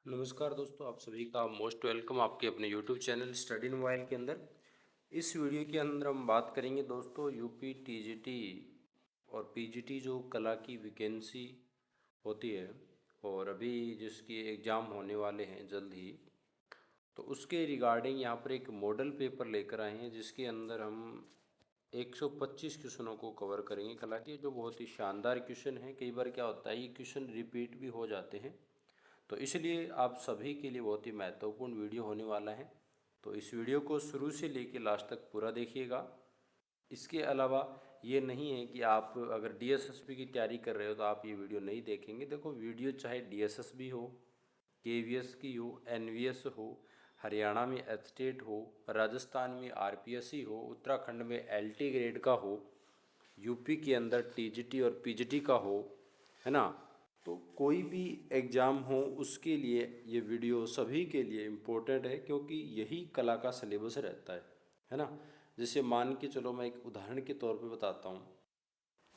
नमस्कार दोस्तों, आप सभी का मोस्ट वेलकम आपके अपने YouTube channel study in mobile के अंदर। इस वीडियो के अंदर हम बात करेंगे दोस्तों यूपी टीजीटी और पीजीटी जो कला की वैकेंसी होती है और अभी जिसकी एग्ज़ाम होने वाले हैं जल्द ही, तो उसके रिगार्डिंग यहाँ पर एक मॉडल पेपर लेकर आए हैं जिसके अंदर हम 125 क्वेश्चनों को कवर करेंगे कला के, जो बहुत ही शानदार क्वेश्चन हैं। कई बार क्या होता है ये क्वेश्चन रिपीट भी हो जाते हैं, तो इसलिए आप सभी के लिए बहुत ही महत्वपूर्ण वीडियो होने वाला है। तो इस वीडियो को शुरू से लेकर लास्ट तक पूरा देखिएगा। इसके अलावा ये नहीं है कि आप अगर डीएसएसबी की तैयारी कर रहे हो तो आप ये वीडियो नहीं देखेंगे। देखो, वीडियो चाहे डीएसएसबी हो, केवीएस की हो, एनवीएस हो, हरियाणा में एस्टेट हो, राजस्थान में आरपीएससी हो, उत्तराखंड में एलटी ग्रेड का हो, यूपी के अंदर टीजीटी और पीजीटी का हो, है ना। तो कोई भी एग्ज़ाम हो उसके लिए ये वीडियो सभी के लिए इम्पोर्टेंट है, क्योंकि यही कला का सिलेबस रहता है ना। जैसे मान के चलो, मैं एक उदाहरण के तौर पे बताता हूँ।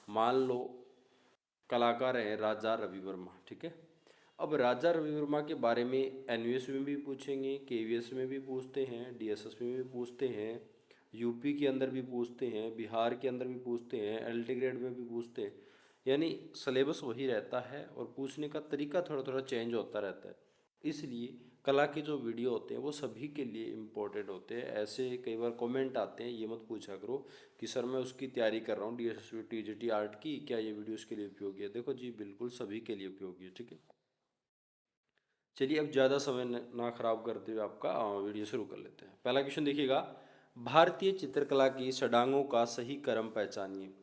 मान लो कलाकार हैं राजा रवि वर्मा, ठीक है। अब राजा रवि वर्मा के बारे में एनवीएस में भी पूछेंगे, केवीएस में भी पूछते हैं, डीएसएस में भी पूछते हैं, यूपी के अंदर भी पूछते हैं, बिहार के अंदर भी पूछते हैं, एलटी ग्रेड में भी पूछते हैं। यानी सिलेबस वही रहता है और पूछने का तरीका थोड़ा थोड़ा चेंज होता रहता है। इसलिए कला के जो वीडियो होते हैं वो सभी के लिए इम्पोर्टेंट होते हैं। ऐसे कई बार कमेंट आते हैं, ये मत पूछा करो कि सर मैं उसकी तैयारी कर रहा हूँ डीएसएसबी टीजीटी आर्ट की, क्या ये वीडियो उसके लिए उपयोगी है। देखो जी, बिल्कुल सभी के लिए उपयोगी है, ठीक है। चलिए, अब ज़्यादा समय ना खराब करते हुए आपका वीडियो शुरू कर लेते हैं। पहला क्वेश्चन देखिएगा, भारतीय चित्रकला की षडांगों का सही क्रम पहचानिए।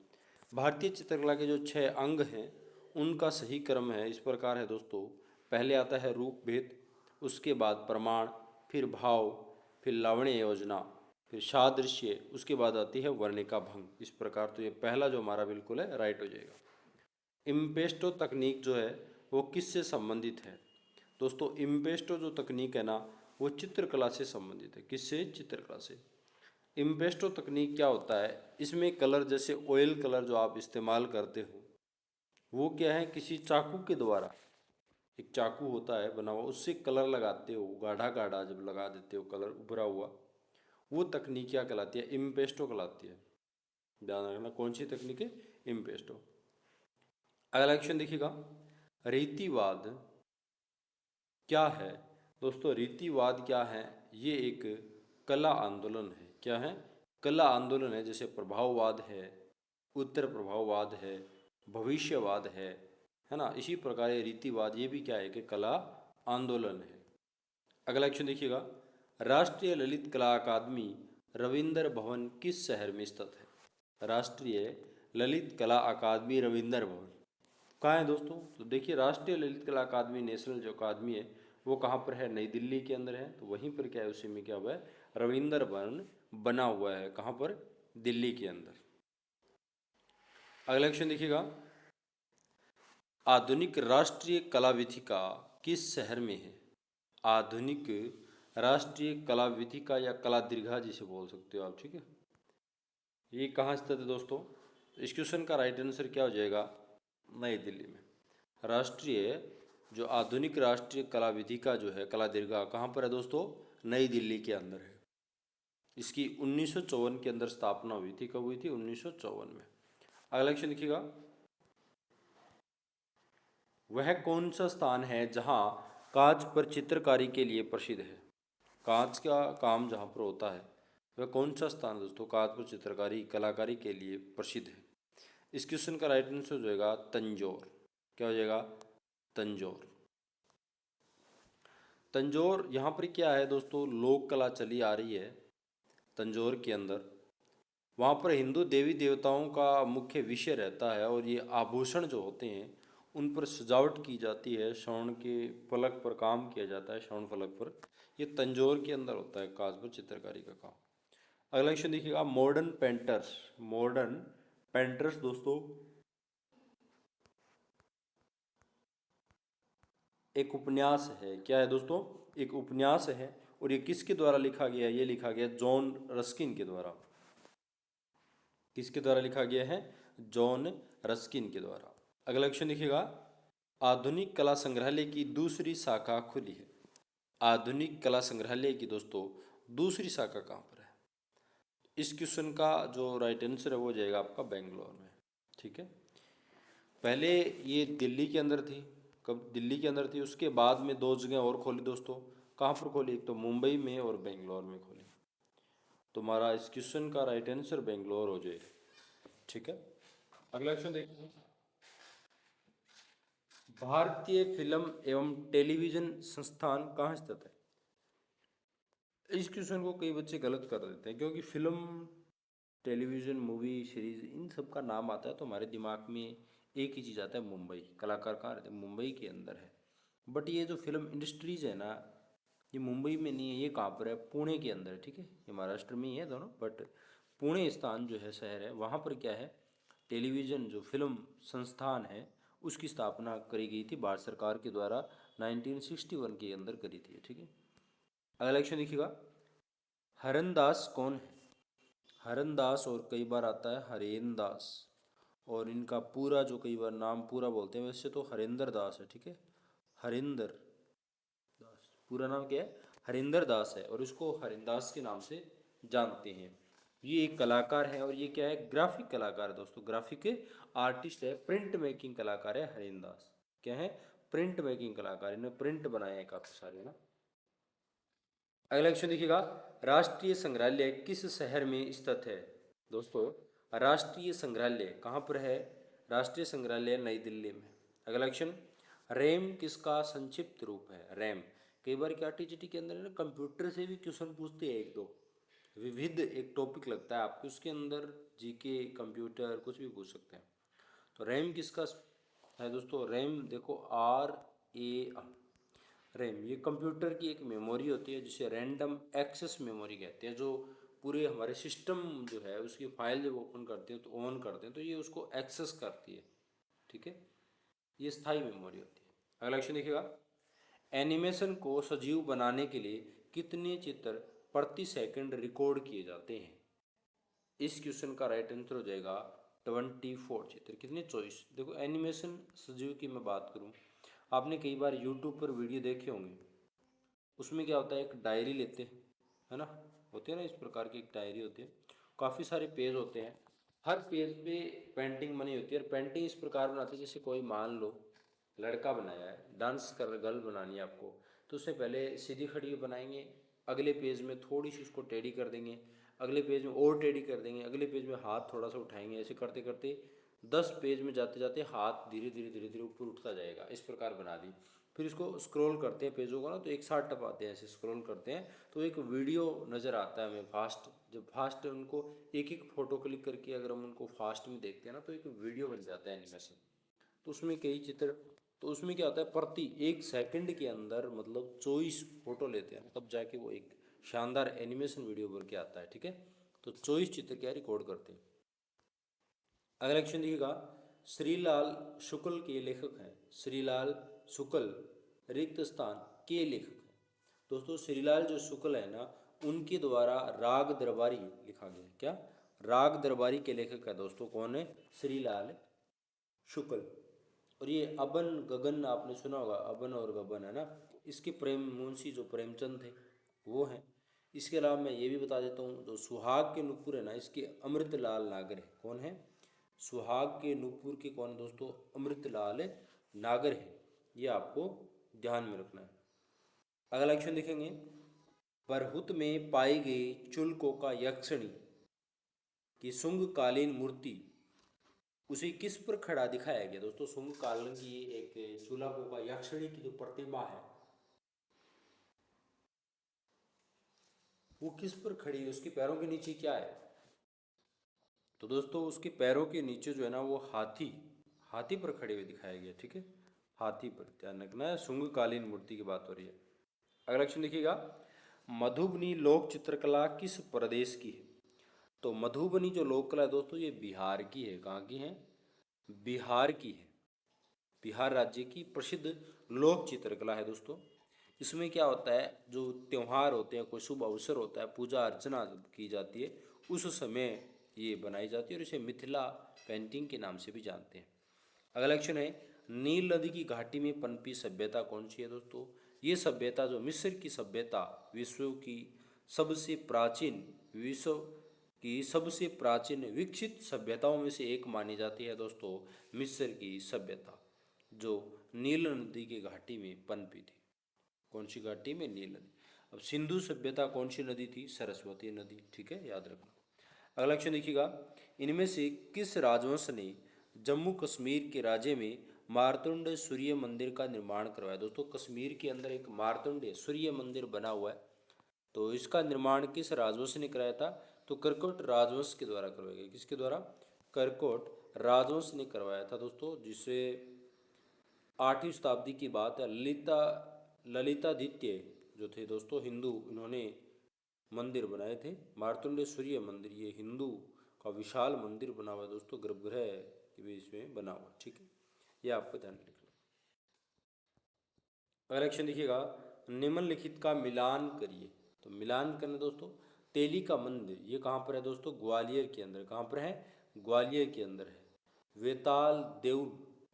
भारतीय चित्रकला के जो 6 अंग हैं उनका सही क्रम है इस प्रकार है दोस्तों। पहले आता है रूप भेद, उसके बाद प्रमाण, फिर भाव, फिर लावण्य योजना, फिर सादृश्य, उसके बाद आती है वर्णिका भंग। इस प्रकार तो ये पहला जो हमारा बिल्कुल है राइट हो जाएगा। इम्पेस्टो तकनीक जो है वो किससे संबंधित है दोस्तों? इम्पेस्टो जो तकनीक है ना, वो चित्रकला से संबंधित है। किससे? चित्रकला से। इम्पेस्टो तकनीक क्या होता है? इसमें कलर, जैसे ऑयल कलर जो आप इस्तेमाल करते हो, वो क्या है, किसी चाकू के द्वारा, एक चाकू होता है बना हुआ, उससे कलर लगाते हो, गाढ़ा गाढ़ा जब लगा देते हो कलर उभरा हुआ, वो तकनीक क्या कहलाती है? इम्पेस्टो कहलाती है। ध्यान रखना कौन सी तकनीक है? इम्पेस्टो। अगला क्वेश्चन देखिएगा, रीतिवाद क्या है दोस्तों? रीतिवाद क्या है? ये एक कला आंदोलन है। क्या है? कला आंदोलन है। जैसे प्रभाववाद है, उत्तर प्रभाववाद है, भविष्यवाद है ना। इसी प्रकार ये रीतिवाद, ये भी क्या है कि कला आंदोलन है। अगला क्वेश्चन देखिएगा, राष्ट्रीय ललित कला अकादमी रविंद्र भवन किस शहर में स्थित है? राष्ट्रीय ललित कला अकादमी रविंद्र भवन कहाँ है दोस्तों? तो देखिए, राष्ट्रीय ललित कला अकादमी, नेशनल जो अकादमी है, वो कहाँ पर है? नई दिल्ली के अंदर है। तो वहीं पर क्या है, उसी में क्या हुआ है, रविंद्र भवन बना हुआ है। कहाँ पर? दिल्ली के अंदर। अगला क्वेश्चन देखिएगा, आधुनिक राष्ट्रीय कला विथिका किस शहर में है? आधुनिक राष्ट्रीय कला विथिका या कला दीर्घा जिसे बोल सकते हो आप, ठीक है। ये कहाँ स्थित है दोस्तों? इस क्वेश्चन का राइट आंसर क्या हो जाएगा? नई दिल्ली में। राष्ट्रीय जो आधुनिक राष्ट्रीय कला विधिका जो है, कला दीर्घा, कहाँ पर है दोस्तों? नई दिल्ली के अंदर है। इसकी 1954 के अंदर स्थापना हुई थी। कब हुई थी? 1954 में। अगला क्वेश्चन देखिएगा, वह कौन सा स्थान है जहाँ कांच पर चित्रकारी के लिए प्रसिद्ध है? कांच का काम जहाँ पर होता है, वह कौन सा स्थान है दोस्तों कांच पर चित्रकारी कलाकारी के लिए प्रसिद्ध है? इस क्वेश्चन का राइट आंसर हो जाएगा तंजौर। क्या हो जाएगा? तंजौर। तंजौर यहाँ पर क्या है दोस्तों, लोक कला चली आ रही है तंजौर के अंदर। वहाँ पर हिंदू देवी देवताओं का मुख्य विषय रहता है और ये आभूषण जो होते हैं उन पर सजावट की जाती है। स्वर्ण के फलक पर काम किया जाता है, स्वर्ण फलक पर। ये तंजौर के अंदर होता है कांच पर चित्रकारी का काम। अगला क्वेश्चन देखिएगा, मॉडर्न पेंटर्स। मॉडर्न पेंटर्स दोस्तों एक उपन्यास है। क्या है दोस्तों? एक उपन्यास है। और ये किसके द्वारा लिखा गया है? ये लिखा गया जॉन रस्किन के द्वारा। किसके द्वारा लिखा गया है? जॉन रस्किन के द्वारा। अगला क्वेश्चन देखिएगा, आधुनिक कला संग्रहालय की दूसरी शाखा खुली है। आधुनिक कला संग्रहालय की दोस्तों दूसरी शाखा कहाँ पर है? इस क्वेश्चन का जो राइट आंसर है वो हो जाएगा आपका बेंगलोर में। ठीक है, पहले ये दिल्ली के अंदर थी। कब दिल्ली के अंदर थी, उसके बाद में दो जगह और खोली दोस्तों। कहाँ पर खोली? एक तो मुंबई में और बेंगलोर में खोली। तुम्हारा इस क्वेश्चन का राइट आंसर बेंगलोर हो जाएगा। ठीक है, अगला क्वेश्चन देखिए। भारतीय फिल्म एवं टेलीविजन संस्थान कहाँ स्थित है? इस क्वेश्चन को कई बच्चे गलत कर देते हैं, क्योंकि फिल्म, टेलीविज़न, मूवी, सीरीज, इन सब का नाम आता है तो हमारे दिमाग में एक ही चीज़ आता है, मुंबई। कलाकार कहाँ रहते हैं? मुंबई के अंदर है। बट ये जो फिल्म इंडस्ट्रीज है ना, ये मुंबई में नहीं है। ये कहाँ पर है? पुणे के अंदर है। ठीक है, ये महाराष्ट्र में ही है दोनों, बट पुणे स्थान जो है, शहर है, वहाँ पर क्या है, टेलीविज़न जो फिल्म संस्थान है उसकी स्थापना करी गई थी भारत सरकार के द्वारा 1961 के अंदर करी थी। ठीक है, अगला क्वेश्चन देखिएगा। हरनदास कौन है? हरनदास और कई बार आता है हरेन दास, और इनका पूरा जो कई बार नाम पूरा बोलते हैं, वैसे तो हरिंदर दास है। ठीक है, हरिंदर दास, पूरा नाम क्या है? हरिंदर दास है, और इसको हरिंदास के नाम से जानते हैं। ये एक कलाकार है, और ये क्या है? ग्राफिक कलाकार है दोस्तों, ग्राफिक आर्टिस्ट है, प्रिंट मेकिंग कलाकार है हरिंदास। क्या है? प्रिंट मेकिंग कलाकार, इन्होंने प्रिंट बनाए हैं काफ़ी सारे ना। अगला क्वेश्चन देखिएगा। राष्ट्रीय संग्रहालय किस शहर में स्थित है? दोस्तों, राष्ट्रीय संग्रहालय कहाँ पर है? राष्ट्रीय संग्रहालय नई दिल्ली में। अगला क्वेश्चन। रैम किसका संक्षिप्त रूप है? रैम। कई बार क्या टीजीटी के अंदर है ना, कंप्यूटर से भी क्वेश्चन पूछते हैं एक दो, विविध एक टॉपिक लगता है आपको, उसके अंदर जीके, कंप्यूटर, कुछ भी पूछ सकते हैं। तो रैम किसका है दोस्तों? रैम देखो, RAM। रैम ये कंप्यूटर की एक मेमोरी होती है, जिसे रैंडम एक्सेस मेमोरी कहते हैं, जो पूरे हमारे सिस्टम जो है उसकी फाइल जब ओपन करते हैं, तो ऑन करते हैं, तो ये उसको एक्सेस करती है। ठीक है, ये स्थायी मेमोरी होती है। अगला क्वेश्चन देखिएगा। एनिमेशन को सजीव बनाने के लिए कितने चित्र प्रति सेकंड रिकॉर्ड किए जाते हैं? इस क्वेश्चन का राइट आंसर हो जाएगा 24 चित्र। कितने? 24। देखो, एनिमेशन सजीव की मैं बात करूँ, आपने कई बार यूट्यूब पर वीडियो देखे होंगे, उसमें क्या होता है, एक डायरी लेते हैं, है ना, होती है ना, इस प्रकार की एक डायरी होती है, काफ़ी सारे पेज होते हैं, हर पेज पे पेंटिंग बनी होती है, और पेंटिंग इस प्रकार बनाते हैं, जैसे कोई मान लो लड़का बनाया है, डांस कर, गर्ल बनानी है आपको, तो उससे पहले सीधी खड़ी बनाएंगे, अगले पेज में थोड़ी सी उसको टेढ़ी कर देंगे, अगले पेज में और टेढ़ी कर देंगे, अगले पेज में हाथ थोड़ा सा उठाएंगे, ऐसे करते करते 10 पेज में जाते जाते हाथ धीरे धीरे धीरे धीरे ऊपर उठता जाएगा, इस प्रकार बना दी। फिर इसको स्क्रॉल करते हैं पेजों को ना, तो एक साथ टपाते हैं, ऐसे स्क्रॉल करते हैं, तो एक वीडियो नज़र आता है हमें फास्ट। जब फास्ट उनको एक एक फ़ोटो क्लिक करके अगर हम उनको फास्ट में देखते हैं ना, तो एक वीडियो बन जाता है एनिमेशन। तो उसमें कई चित्र, तो उसमें क्या होता है, प्रति 1 सेकंड के अंदर मतलब 24 फोटो लेते हैं, तब जाके वो एक शानदार एनिमेशन वीडियो बन के आता है। ठीक है, तो 24 चित्र क्या रिकॉर्ड करते हैं। अगला क्वेश्चन देखिएगा। श्रीलाल शुक्ल के लेखक हैं। श्रीलाल शुक्ल रिक्त स्थान के लेखक हैं। दोस्तों, श्रीलाल जो शुक्ल है ना, उनके द्वारा राग दरबारी लिखा गया है। क्या? राग दरबारी के लेखक है दोस्तों, कौन है? श्रीलाल शुक्ल। और ये अबन गगन आपने सुना होगा, अबन और गबन, है ना, इसके प्रेम मुंशी जो प्रेमचंद थे वो हैं। इसके अलावा मैं ये भी बता देता हूँ, जो सुहाग के नुपुर है ना, इसके अमृतलाल नागर है। कौन है? सुहाग के नुपुर के कौन दोस्तों? अमृतलाल नागर है। ये आपको ध्यान में रखना है। अगला क्वेश्चन देखेंगे। बरहुत में पाई गई चुल्कों का यक्षिणी की शुंग कालीन मूर्ति, उसे किस पर खड़ा दिखाया गया? दोस्तों, शुंग कालीन की एक चूलाको का यक्षिणी की जो प्रतिमा है, वो किस पर खड़ी है? उसके पैरों के नीचे क्या है? तो दोस्तों, उसके पैरों के नीचे जो है ना, वो हाथी, हाथी पर खड़े हुए दिखाया गया। ठीक है, हाथी पर ध्यान रखना है, शुंगकालीन मूर्ति की बात हो रही है। अगला क्वेश्चन देखिएगा। मधुबनी लोक चित्रकला किस प्रदेश की है? तो मधुबनी जो लोक कला है दोस्तों, ये बिहार की है। कहाँ की है? बिहार की है। बिहार राज्य की प्रसिद्ध लोक चित्रकला है दोस्तों। इसमें क्या होता है, जो त्यौहार होते हैं, कोई शुभ अवसर होता है, पूजा अर्चना की जाती है, उस समय ये बनाई जाती है, और इसे मिथिला पेंटिंग के नाम से भी जानते हैं। अगला क्वेश्चन है। नील नदी की घाटी में पनपी सभ्यता कौन सी है दोस्तों? ये सभ्यता जो मिस्र की सभ्यता विश्व की सबसे प्राचीन विकसित सभ्यताओं में से एक मानी जाती है दोस्तों, मिस्र की सभ्यता जो नील नदी की घाटी में पनपी थी। कौन सी घाटी में? नील नदी। अब सिंधु सभ्यता कौन सी नदी थी? सरस्वती नदी। ठीक है, याद रखना। अगला क्वेश्चन देखिएगा, इनमें से किस राजवंश ने जम्मू कश्मीर के राज्य में मार्तंड सूर्य मंदिर का निर्माण करवाया? दोस्तों कश्मीर के अंदर एक मार्तंड सूर्य मंदिर बना हुआ है, तो इसका निर्माण किस राजवंश ने कराया था? तो कर्कोट राजवंश के द्वारा करवाया गया। किसके द्वारा? कर्कोट राजवंश ने करवाया था दोस्तों, जिसे 8वीं शताब्दी की बात है। ललितादित्य जो थे दोस्तों हिंदू, इन्होंने मंदिर बनाए थे मार्तंड सूर्य मंदिर। ये हिंदू का विशाल मंदिर बना हुआ है दोस्तों, गर्भगृह के बीच में बना हुआ। ठीक है, ये आपको ध्यान रखना। अगला क्वेश्चन देखिएगा, निम्नलिखित का मिलान करिए। तो मिलान करना दोस्तों, तेली का मंदिर ये कहाँ पर है दोस्तों? ग्वालियर के अंदर। कहाँ पर है? ग्वालियर के अंदर है। वेताल देउल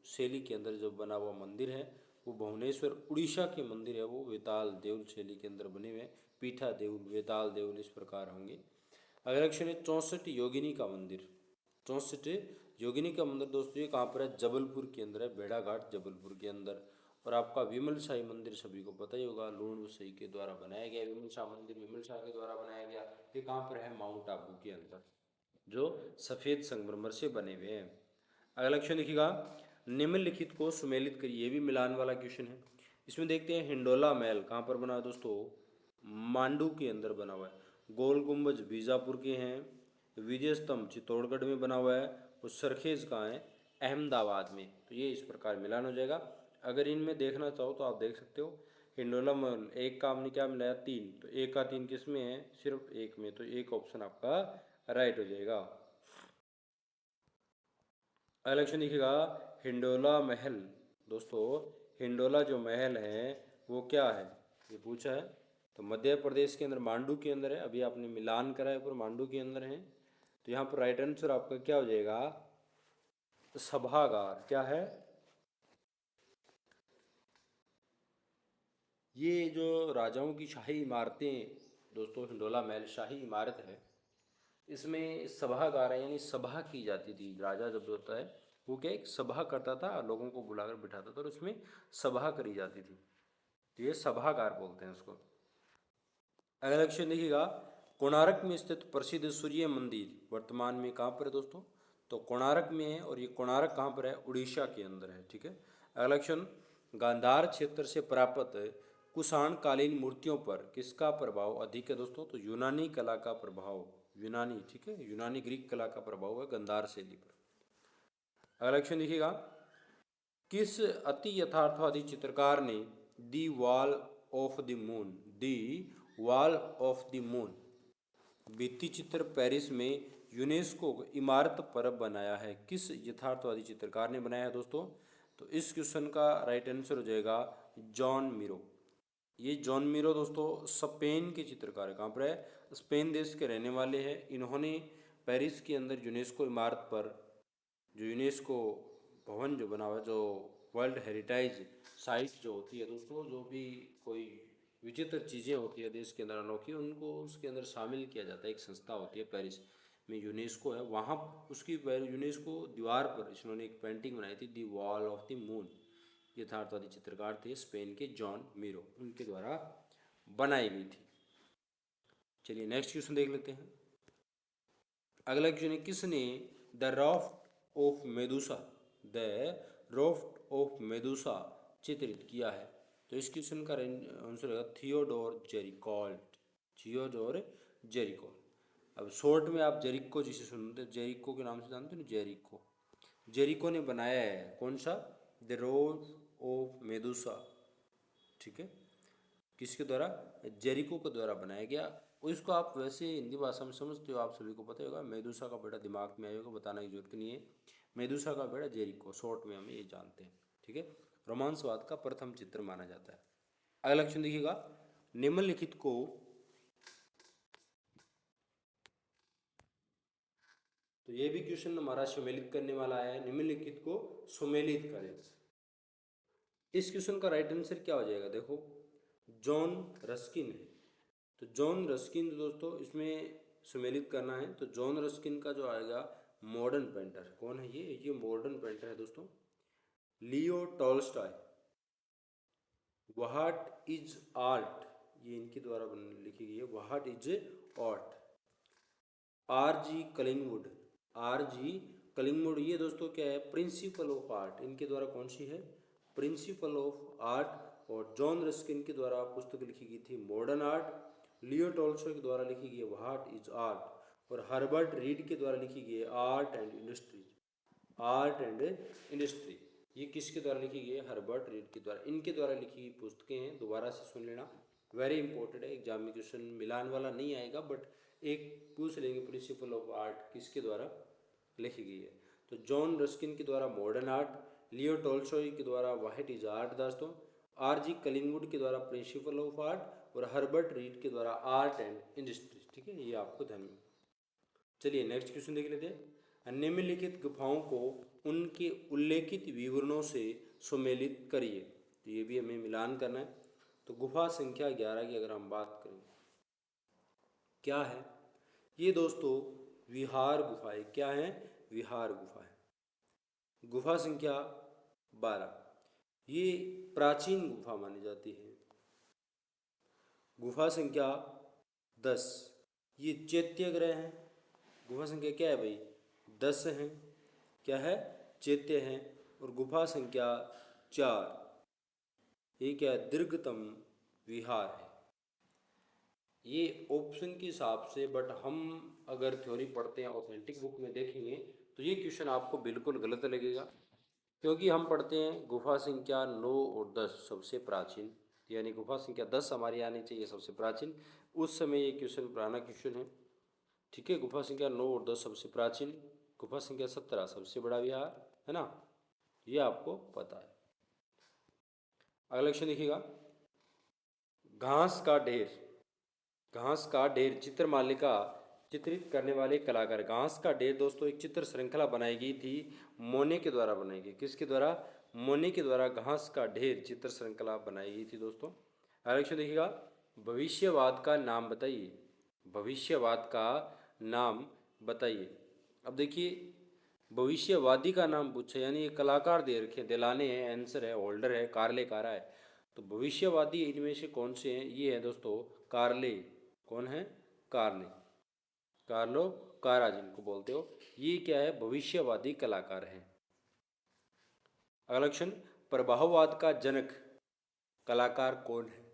शैली के अंदर जो बना हुआ मंदिर है वो भुवनेश्वर उड़ीसा के मंदिर है, वो वेताल देउल शैली के अंदर बने हुए हैं। पीठा देउल, वेताल देउल इस प्रकार होंगे। अगला क्वेश्चन है 64 योगिनी का मंदिर। 64 योगिनी का मंदिर दोस्तों ये कहाँ पर है? जबलपुर के अंदर है, भेड़ाघाट जबलपुर के अंदर। और आपका विमल शाही मंदिर सभी को पता ही होगा, लूण शाही के द्वारा बनाया गया विमल शाह मंदिर, विमल शाह के द्वारा बनाया गया। ये कहाँ पर है? माउंट आबू के अंदर, जो सफ़ेद संगमरमर से बने हुए हैं। अगला क्वेश्चन देखिएगा, निम्नलिखित को सुमेलित करिए। ये भी मिलान वाला क्वेश्चन है। इसमें देखते हैं हिंडोला महल कहाँ पर बना है दोस्तों? मांडू के अंदर बना हुआ है। गोल गुंबज बीजापुर के हैं। विजय स्तंभ चित्तौड़गढ़ में बना हुआ है। और सरखेज कहाँ है? अहमदाबाद में। तो ये इस प्रकार मिलान हो जाएगा। अगर इनमें देखना चाहो तो आप देख सकते हो। हिंडोला महल एक का हमने क्या मिलाया? 3, तो एक का 3 किस में है? सिर्फ एक में, तो एक ऑप्शन आपका राइट हो जाएगा। अगला क्वेश्चन देखिएगा, हिंडोला महल दोस्तों, हिंडोला जो महल है वो क्या है? ये पूछा है। तो मध्य प्रदेश के अंदर मांडू के अंदर है। अभी आपने मिलान करा है, पर मांडू के अंदर है। तो यहाँ पर राइट आंसर आपका क्या हो जाएगा? सभागार। क्या है? ये जो राजाओं की शाही इमारतें दोस्तों, हिंडोला महल शाही इमारत है, इसमें सभागार है, यानी सभा की जाती थी। राजा जब होता है वो क्या, एक सभा करता था, लोगों को बुलाकर बिठाता था और उसमें सभा करी जाती थी। तो ये सभागार बोलते हैं उसको। अगला क्वेश्चन देखिएगा, कोणार्क में स्थित प्रसिद्ध सूर्य मंदिर वर्तमान में कहाँ पर है दोस्तों? तो कोणार्क में है, और ये कोणार्क कहाँ पर है? उड़ीसा के अंदर है। ठीक है। अगला क्वेश्चन, गांधार क्षेत्र से प्राप्त कुषाण कालीन मूर्तियों पर किसका प्रभाव अधिक है दोस्तों? तो यूनानी कला का प्रभाव, यूनानी, ठीक है, यूनानी ग्रीक कला का प्रभाव है गांधार शैली पर। अगला क्वेश्चन देखिएगा, किस अति यथार्थवादी चित्रकार ने the wall of the moon, the wall of the moon भित्ति चित्र पेरिस में यूनेस्को इमारत पर बनाया है? किस यथार्थवादी चित्रकार ने बनाया है दोस्तों? तो इस क्वेश्चन का राइट आंसर हो जाएगा जॉन मीरो। ये जॉन मीरो दोस्तों स्पेन के चित्रकार है। कहाँ पर है? स्पेन देश के रहने वाले हैं। इन्होंने पेरिस के अंदर यूनेस्को इमारत पर, जो यूनेस्को भवन जो बना हुआ है, जो वर्ल्ड हेरिटेज साइट जो होती है दोस्तों, जो भी कोई विचित्र चीज़ें होती है देश के अंदर अनोखी, उनको उसके अंदर शामिल किया जाता है। एक संस्था होती है पेरिस में, यूनेस्को है, वहाँ उसकी यूनेस्को दीवार पर इन्होंने एक पेंटिंग बनाई थी, the wall of the moon. यथार्थवादी चित्रकार थे स्पेन के जॉन मीरो, उनके द्वारा बनाई गई थी। चलिए नेक्स्ट क्वेश्चन देख लेते हैं। अगला क्वेश्चन है, किसने the raft of Medusa, the raft of Medusa चित्रित किया है? तो इस क्वेश्चन का आंसर होगा थियोडोर जेरिकोल्ट, थियोडोर जेरिकोल्ट। अब शॉर्ट में आप जेरिको जिसे सुनते हैं, जेरिको के नाम से जानते हैं ना, जेरिको, जेरिको ने बनाया है। कौन सा? The raft of Medusa. ठीक है, किसके द्वारा? जेरिको के द्वारा बनाया गया। और इसको आप वैसे हिंदी भाषा में समझते हो, आप सभी को पता होगा। मेदुसा का बेटा दिमाग में आएगा, बताने की जरूरत नहीं है। मेदुसा का बेटा जेरिको, शॉर्ट में हम ये जानते हैं। ठीक है, रोमांसवाद का प्रथम चित्र माना जाता है। अगला क्वेश्चन देखिएगा, निम्नलिखित को, तो ये भी क्वेश्चन हमारा सुमेलित करने वाला है। निम्नलिखित को सुमेलित करें। इस क्वेश्चन का राइट आंसर क्या हो जाएगा, देखो जॉन रस्किन है। तो जॉन रस्किन दोस्तों इसमें सुमेलित करना है, तो जॉन रस्किन का जो आएगा मॉडर्न पेंटर, कौन है ये मॉडर्न पेंटर है दोस्तों, Leo Tolstoy. What is art, ये इनके द्वारा लिखी गई है, what is art. R G Collingwood, R G Collingwood, ये दोस्तों क्या है, प्रिंसिपल ऑफ आर्ट, इनके द्वारा कौन सी है, प्रिंसिपल ऑफ आर्ट। और जॉन रस्किन के द्वारा पुस्तक लिखी गई थी मॉडर्न आर्ट। लियो टॉल्स्टॉय के द्वारा लिखी गई है व्हाट इज आर्ट। और हर्बर्ट रीड के द्वारा लिखी गई है art and industry, art and industry. ये किसके द्वारा लिखी गई है, हर्बर्ट रीड के द्वारा। इनके द्वारा लिखी गई पुस्तकें हैं, दोबारा से सुन लेना, वेरी इंपॉर्टेंट है, एग्जाम में क्वेश्चन मिलान वाला नहीं आएगा, बट एक पूछ लेंगे प्रिंसिपल ऑफ आर्ट किसके द्वारा लिखी गई है। तो जॉन रस्किन के द्वारा मॉडर्न आर्ट, लियो टॉल्स्टॉय के द्वारा व्हाट इज आर्ट दोस्तों, आर जी कलिंगवुड के द्वारा प्रिंसिपल ऑफ आर्ट, और हर्बर्ट रीड के द्वारा आर्ट एंड इंडस्ट्री। ठीक है, ये आपको ध्यान में। चलिए नेक्स्ट क्वेश्चन देख लेते हैं। निम्नलिखित गुफाओं को उनके उल्लेखित विवरणों से सुमेलित करिए। तो ये भी हमें मिलान करना है। तो गुफा संख्या 11 की अगर हम बात करें, क्या है ये दोस्तों, विहार गुफाएं। क्या है, विहार गुफाएं। गुफा संख्या 12, ये प्राचीन गुफा मानी जाती है। गुफा संख्या 10, ये चैत्य ग्रह है। गुफा संख्या क्या है भाई, 10 है, क्या है, चैत्य है। और गुफा संख्या 4, ये क्या है, दीर्घतम विहार है। ये ऑप्शन के हिसाब से, बट हम अगर थ्योरी पढ़ते हैं ऑथेंटिक बुक में देखेंगे तो ये क्वेश्चन आपको बिल्कुल गलत लगेगा, क्योंकि हम पढ़ते हैं गुफा संख्या 9 और 10 सबसे प्राचीन, यानी गुफा संख्या 10 हमारी आनी चाहिए सबसे प्राचीन। उस समय ये क्वेश्चन पुराना क्वेश्चन है। ठीक है, गुफा संख्या 9 और 10 सबसे प्राचीन, गुफा संख्या 17 सबसे बड़ा विहार है ना, ये आपको पता है। अगला क्वेश्चन देखिएगा, घास का ढेर, घास का ढेर चित्र मालिका चित्रित करने वाले कलाकार। घास का ढेर दोस्तों एक चित्र श्रृंखला बनाई गई थी, मोने के द्वारा बनाई गई, किसके द्वारा, मोने के द्वारा घास का ढेर चित्र श्रृंखला बनाई गई थी दोस्तों। अगला क्वेश्चन देखिएगा, भविष्यवाद का नाम बताइए, भविष्यवाद का नाम बताइए। अब देखिए भविष्यवादी का नाम पूछे, यानी ये कलाकार दे रखे, दिलाने हैं, आंसर है, होल्डर है, कार्ले कारा है। तो भविष्यवादी इनमें से कौन से हैं, ये है दोस्तों कार्ले, कौन है, कार्ले, कार्लो कारा जिनको बोलते हो, ये क्या है, भविष्यवादी कलाकार हैं। अगला क्वेश्चन, प्रभाववाद का जनक कलाकार कौन है,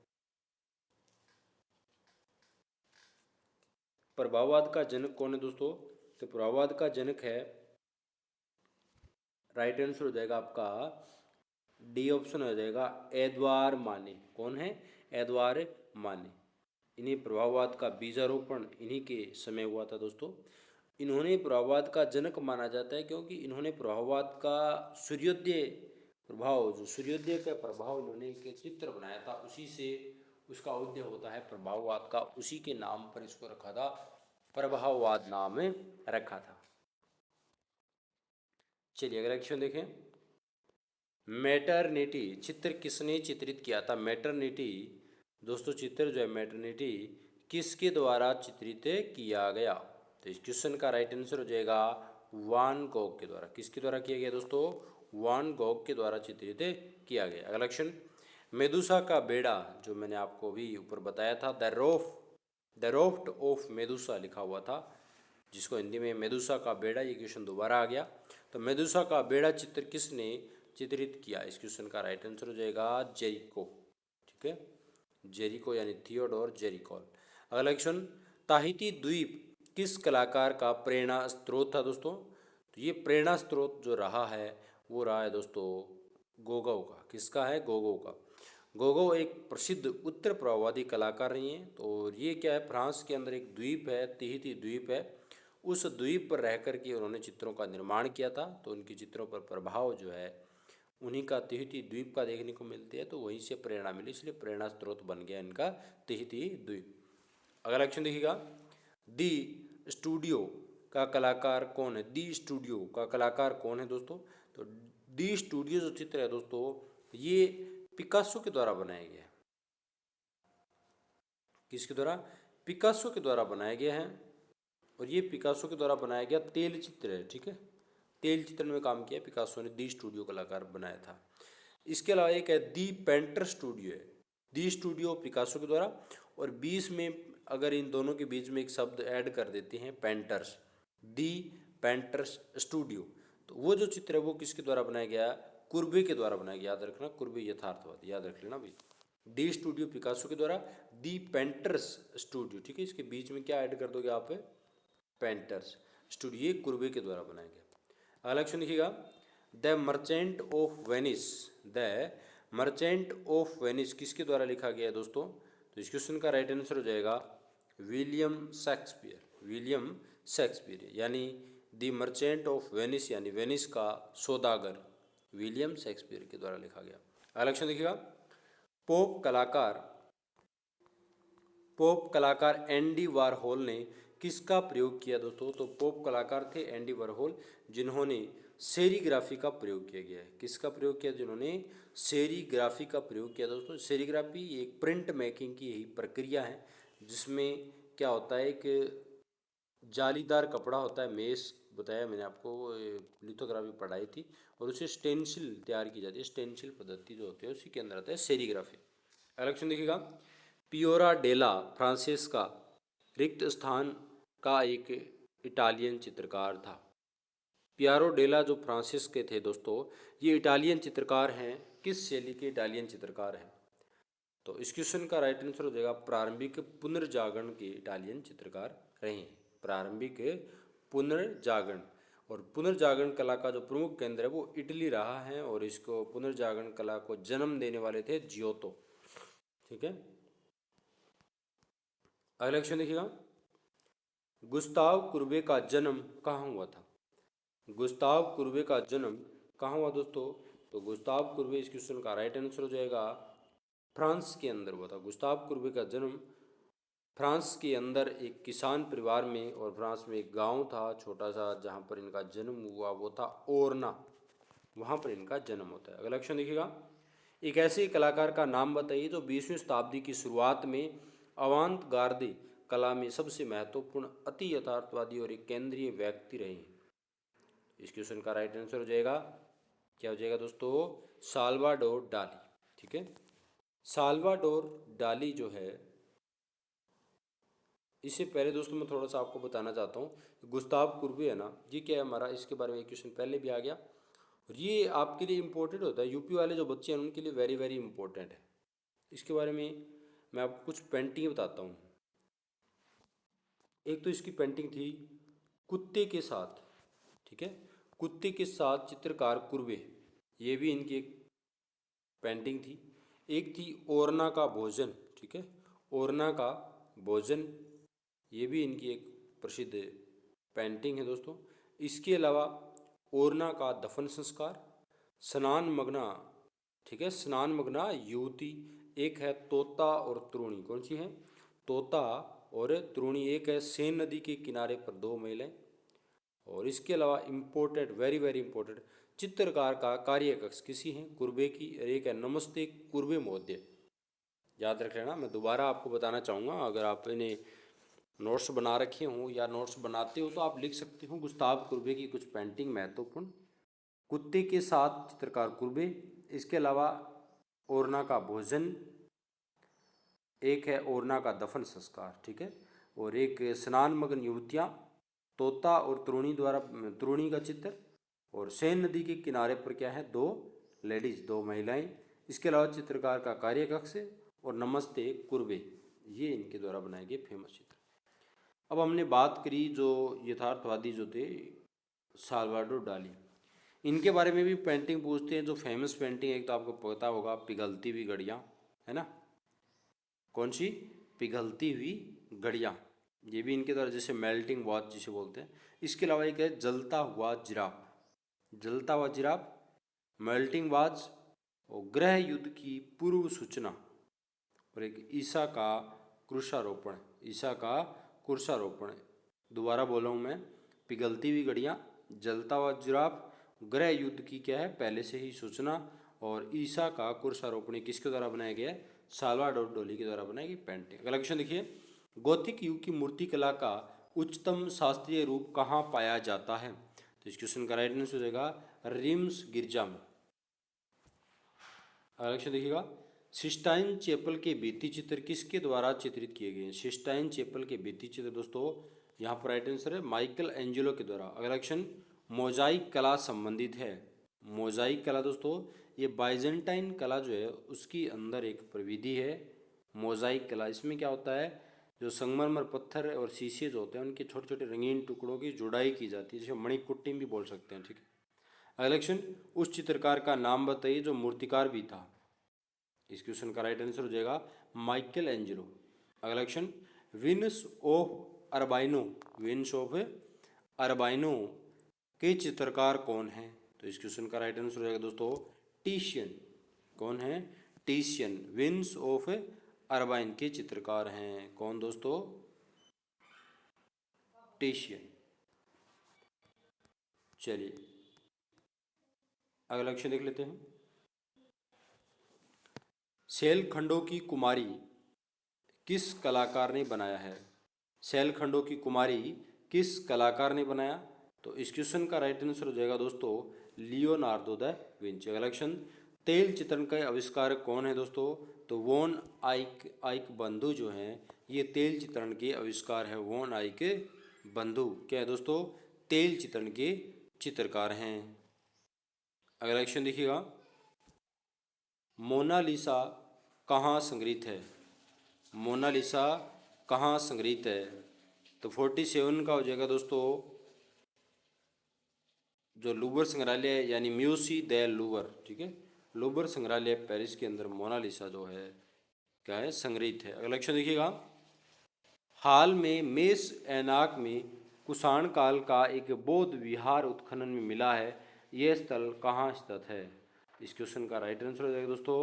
प्रभाववाद का जनक कौन है दोस्तों, तो प्रभाववाद का जनक है, राइट आंसर हो जाएगा आपका डी ऑप्शन हो जाएगा, एडवार माने। कौन है, एडवार माने। इन्हें प्रभाववाद का बीजारोपण इन्हीं के समय हुआ था दोस्तों। इन्होंने प्रभाववाद का जनक माना जाता है, क्योंकि इन्होंने प्रभाववाद का सूर्योदय प्रभाव, जो सूर्योदय का प्रभाव इन्होंने एक चित्र बनाया था, उसी से उसका उदय होता है प्रभाववाद का, उसी के नाम पर इसको रखा था, प्रभाववाद नाम रखा था। चलिए अगला क्वेश्चन देखें, मैटरनिटी चित्र किसने चित्रित किया था। मैटरनिटी दोस्तों चित्र जो है मैटरनिटी किसके द्वारा चित्रित किया गया। तो इस क्वेश्चन का राइट आंसर हो जाएगा वान गॉग के द्वारा। किसके द्वारा किया गया दोस्तों, वान गॉग के द्वारा चित्रित किया गया। अगला क्वेश्चन, मेदुसा का बेड़ा, जो मैंने आपको भी ऊपर बताया था, द रोफ्ट ऑफ मेदुसा लिखा हुआ था, जिसको हिंदी में मेदुसा का बेड़ा, ये क्वेश्चन दोबारा आ गया। तो मेदुसा का बेड़ा चित्र किसने चित्रित किया, इस क्वेश्चन का राइट आंसर हो जाएगा जेरिको। ठीक है, जेरिको यानी थियोडोर जेरिकोल। अगला क्वेश्चन, ताहिती द्वीप किस कलाकार का प्रेरणा स्रोत था दोस्तों। तो ये प्रेरणा स्रोत जो रहा है वो रहा है दोस्तों गोगो का। किसका है, गोगो का। गोगो एक प्रसिद्ध उत्तर प्रभाववादी कलाकार रही हैं। तो ये क्या है, फ्रांस के अंदर एक द्वीप है, तिहिती द्वीप है, उस द्वीप पर रह कर के उन्होंने चित्रों का निर्माण किया था। तो उनके चित्रों पर प्रभाव जो है उन्हीं का तिहिती द्वीप का देखने को मिलती है, तो वहीं से प्रेरणा मिली, इसलिए प्रेरणा स्रोत बन गया इनका तिहिती द्वीप। अगला क्वेश्चन देखिएगा, दी स्टूडियो का कलाकार कौन है। दी स्टूडियो का कलाकार कौन है दोस्तों। तो दी स्टूडियो जो चित्र है दोस्तों, ये पिकासो के द्वारा बनाया गया है। किसके द्वारा? पिकासो के द्वारा बनाया गया है। और ये पिकासो के द्वारा बनाया गया तेल चित्र है, ठीक है। तेल चित्र में काम किया पिकासो ने, दी स्टूडियो कलाकार बनाया था। इसके अलावा एक है दी पेंटर स्टूडियो है, दी स्टूडियो पिकासो के द्वारा। और बीच में अगर इन दोनों के बीच में एक शब्द ऐड कर देते हैं पेंटर्स, दी पेंटर्स स्टूडियो, तो वो जो चित्र है वो किसके द्वारा बनाया गया? कुर्बे के द्वारा बनाया गया। याद रखना, कुर्बे यथार्थवादी, याद रख लेना भाई। दी स्टूडियो पिकासो के द्वारा, दी पेंटर्स स्टूडियो, ठीक है। इसके बीच में क्या ऐड कर दोगे आप? पेंटर्स स्टूडियो, ये कुर्बे के द्वारा बनाया गया। अगला क्वेश्चन देखिएगा, the merchant of Venice, the merchant of Venice किसके द्वारा लिखा गया है दोस्तों? तो इस क्वेश्चन का राइट आंसर हो जाएगा विलियम शेक्सपियर, विलियम शेक्सपियर, यानी द मर्चेंट ऑफ वेनिस यानी वेनिस का सौदागर विलियम शेक्सपियर के द्वारा लिखा गया। अगला क्वेश्चन देखिएगा, पोप कलाकार एंडी वारहोल ने किसका प्रयोग किया दोस्तों? तो पोप कलाकार थे एंडी वारहोल, जिन्होंने सेरीग्राफी का प्रयोग किया गया है। किसका प्रयोग किया? जिन्होंने सेरीग्राफी का प्रयोग किया दोस्तों। सेरीग्राफी एक प्रिंट मेकिंग की यही प्रक्रिया है, जिसमें क्या होता है, एक जालीदार कपड़ा होता है, मेस बताया मैंने आपको, लिथोग्राफी पढ़ाई थी, और उसे स्टेंसिल तैयार की जाती है। स्टेंसिल पद्धति जो होती है उसी के अंदर आता है सेरीग्राफी। अगला क्वेश्चन देखिएगा, पियोरा डेला फ्रांसेस्का रिक्त स्थान का एक इटालियन चित्रकार था। पियारो डेला जो फ्रांसिस के थे दोस्तों, ये इटालियन चित्रकार हैं। किस शैली के इटालियन चित्रकार हैं? तो इस क्वेश्चन का राइट आंसर हो जाएगा प्रारंभिक पुनर्जागरण के इटालियन चित्रकार रहे हैं। प्रारंभिक पुनर्जागरण, और पुनर्जागरण कला का जो प्रमुख केंद्र है वो इटली रहा है, और इसको पुनर्जागरण कला को जन्म देने वाले थे जियोतो, ठीक है। अगला क्वेश्चन देखिएगा, गुस्ताव कुर्बे का जन्म कहाँ हुआ था? गुस्ताव कुर्बे का जन्म कहाँ हुआ दोस्तों? तो गुस्ताव कुर्बे, इस क्वेश्चन का राइट आंसर हो जाएगा फ्रांस के अंदर हुआ था। गुस्ताव कुर्बे का जन्म फ्रांस के अंदर एक किसान परिवार में, और फ्रांस में एक गांव था छोटा सा जहाँ पर इनका जन्म हुआ, वो था ओरना, वहाँ पर इनका जन्म होता है। अगला क्वेश्चन देखिएगा, एक ऐसे कलाकार का नाम बताइए जो 20वीं शताब्दी की शुरुआत में अवांत गार्दे कला में सबसे महत्वपूर्ण, अति यथार्थवादी और एक केंद्रीय व्यक्ति रहे हैं। इस क्वेश्चन का राइट आंसर हो जाएगा, क्या हो जाएगा दोस्तों? साल्वाडोर डाली, ठीक है। साल्वाडोर डाली जो है, इससे पहले दोस्तों मैं थोड़ा सा आपको बताना चाहता हूँ, गुस्ताव कुर्बे है ना, ये क्या है हमारा, इसके बारे में एक क्वेश्चन पहले भी आ गया, और ये आपके लिए इम्पोर्टेंट होता है, यूपी वाले जो बच्चे हैं उनके लिए वेरी वेरी इंपॉर्टेंट है। इसके बारे में मैं आपको कुछ पेंटिंग बताता हूँ। एक तो इसकी पेंटिंग थी कुत्ते के साथ, ठीक है, कुत्ते के साथ चित्रकार कुर्बे, ये भी इनकी एक पेंटिंग थी। एक थी ओरना का भोजन, ठीक है, ओरना का भोजन, ये भी इनकी एक प्रसिद्ध पेंटिंग है दोस्तों। इसके अलावा ओरना का दफन संस्कार, स्नान मग्ना, ठीक है, स्नान मग्ना युवती, एक है तोता और त्रोणी, कौन सी है? तोता और त्रोणी। एक है सेन नदी के किनारे पर दो महिलाएं। और इसके अलावा इम्पोर्टेंट, वेरी वेरी इंपॉर्टेंट, चित्रकार का कार्य कक्ष किसी है? कुर्बे की। एक है नमस्ते कुर्बे महोदय, याद रख लेना। मैं दोबारा आपको बताना चाहूँगा, अगर आपने नोट्स बना रखे हों या नोट्स बनाते हो तो आप लिख सकते हो, गुस्ताव कुर्बे की कुछ पेंटिंग महत्वपूर्ण, कुत्ते के साथ चित्रकार कुर्बे, इसके अलावा ओरना का भोजन, एक है ओरना का दफन संस्कार, ठीक है, और एक स्नान मग्न युवतियाँ, तोता और त्रोणी द्वारा, त्रोणी का चित्र, और सेन नदी के किनारे पर क्या है? दो लेडीज, दो महिलाएं। इसके अलावा चित्रकार का कार्य कक्ष और नमस्ते कुर्बे, ये इनके द्वारा बनाए गए फेमस चित्र। अब हमने बात करी जो यथार्थवादी जो थे साल्वाडोर डाली, इनके बारे में भी पेंटिंग पूछते हैं। जो फेमस पेंटिंग, एक तो आपको पता होगा पिघलती हुई घड़ियाँ, है ना, कौन सी? पिघलती हुई घड़ियाँ, ये भी इनके द्वारा, जैसे मेल्टिंग वॉच जिसे बोलते हैं। इसके अलावा एक है जलता हुआ जिराफ, जलता हुआ जिराफ, मेल्टिंग वॉच, और गृह युद्ध की पूर्व सूचना, और एक ईसा का क्रूसारोपण, ईसा का क्रूसारोपण। दोबारा बोला हूँ मैं, पिघलती हुई घड़ियाँ, जलता हुआ जिराफ, गृह युद्ध की क्या है? पहले से ही सूचना, और ईसा का कुशारोपणी किसके द्वारा बनाया गया? साल्वाडोर डाली के द्वारा बनाई गई पेंटिंग। अगला क्वेश्चन देखिए, गौथिक युग की मूर्ति कला का उच्चतम शास्त्रीय रूप कहाँ पाया जाता है? तो इस क्वेश्चन का राइट आंसर हो जाएगा रिम्स गिरजा में। अगला क्वेश्चन देखिएगा, सिस्टाइन चैपल के भित्ति चित्र किसके द्वारा चित्रित किए गए हैं? सिस्टाइन चैपल के भित्ति चित्र दोस्तों यहाँ पर राइट आंसर है माइकल एंजेलो के द्वारा। अगला क्वेश्चन, मोजाइक कला संबंधित है। मोजाइक कला दोस्तों ये बाइजेंटाइन कला जो है उसकी अंदर एक प्रविधि है मोजाइक कला। इसमें क्या होता है, जो संगमरमर पत्थर और शीशे जो होते हैं उनके छोटे छोटे रंगीन टुकड़ों की जुड़ाई की जाती है, जिसे मणिकुट्टी भी बोल सकते हैं। ठीक है। अगला क्वेश्चन, उस चित्रकार का नाम बताइए जो मूर्तिकार भी था। इस क्वेश्चन का राइट आंसर हो जाएगा माइकल एंजेलो। अगला question, Venus of Urbino, Venus of Urbino के चित्रकार कौन है? तो इस क्वेश्चन का राइट आंसर हो जाएगा दोस्तों टिशियन। कौन है? टिशियन। विंस ऑफ अरबाइन के चित्रकार हैं कौन दोस्तों? टिशियन। चलिए अगला क्वेश्चन देख लेते हैं, शैलखंडों की कुमारी किस कलाकार ने बनाया है? शैलखंडों की कुमारी किस कलाकार ने बनाया? तो इस क्वेश्चन का राइट आंसर हो जाएगा दोस्तों लियोनार्डो दा विंची। अगला क्वेश्चन, तेल चित्रण का आविष्कारक कौन है दोस्तों? तो वॉन आइक आइक बंधु जो हैं ये तेल चित्रण के आविष्कार है। वॉन आइक बंधु क्या है दोस्तों? तेल चित्रण के चित्रकार हैं। अगला क्वेश्चन देखिएगा, मोनालिसा कहाँ संग्रहित है? मोनालिसा कहाँ संग्रहित है? तो 47 का हो जाएगा दोस्तों जो लूवर संग्रहालय है यानी म्यूसी दे लूवर। ठीक है, लूवर संग्रहालय पेरिस के अंदर मोनालिसा जो है क्या है? संग्रहित है। अगला क्वेश्चन देखिएगा, हाल में मेस एनाक में कुषाण काल का एक बौद्ध विहार उत्खनन में मिला है, यह स्थल कहाँ स्थित है? इस क्वेश्चन का राइट आंसर हो जाएगा दोस्तों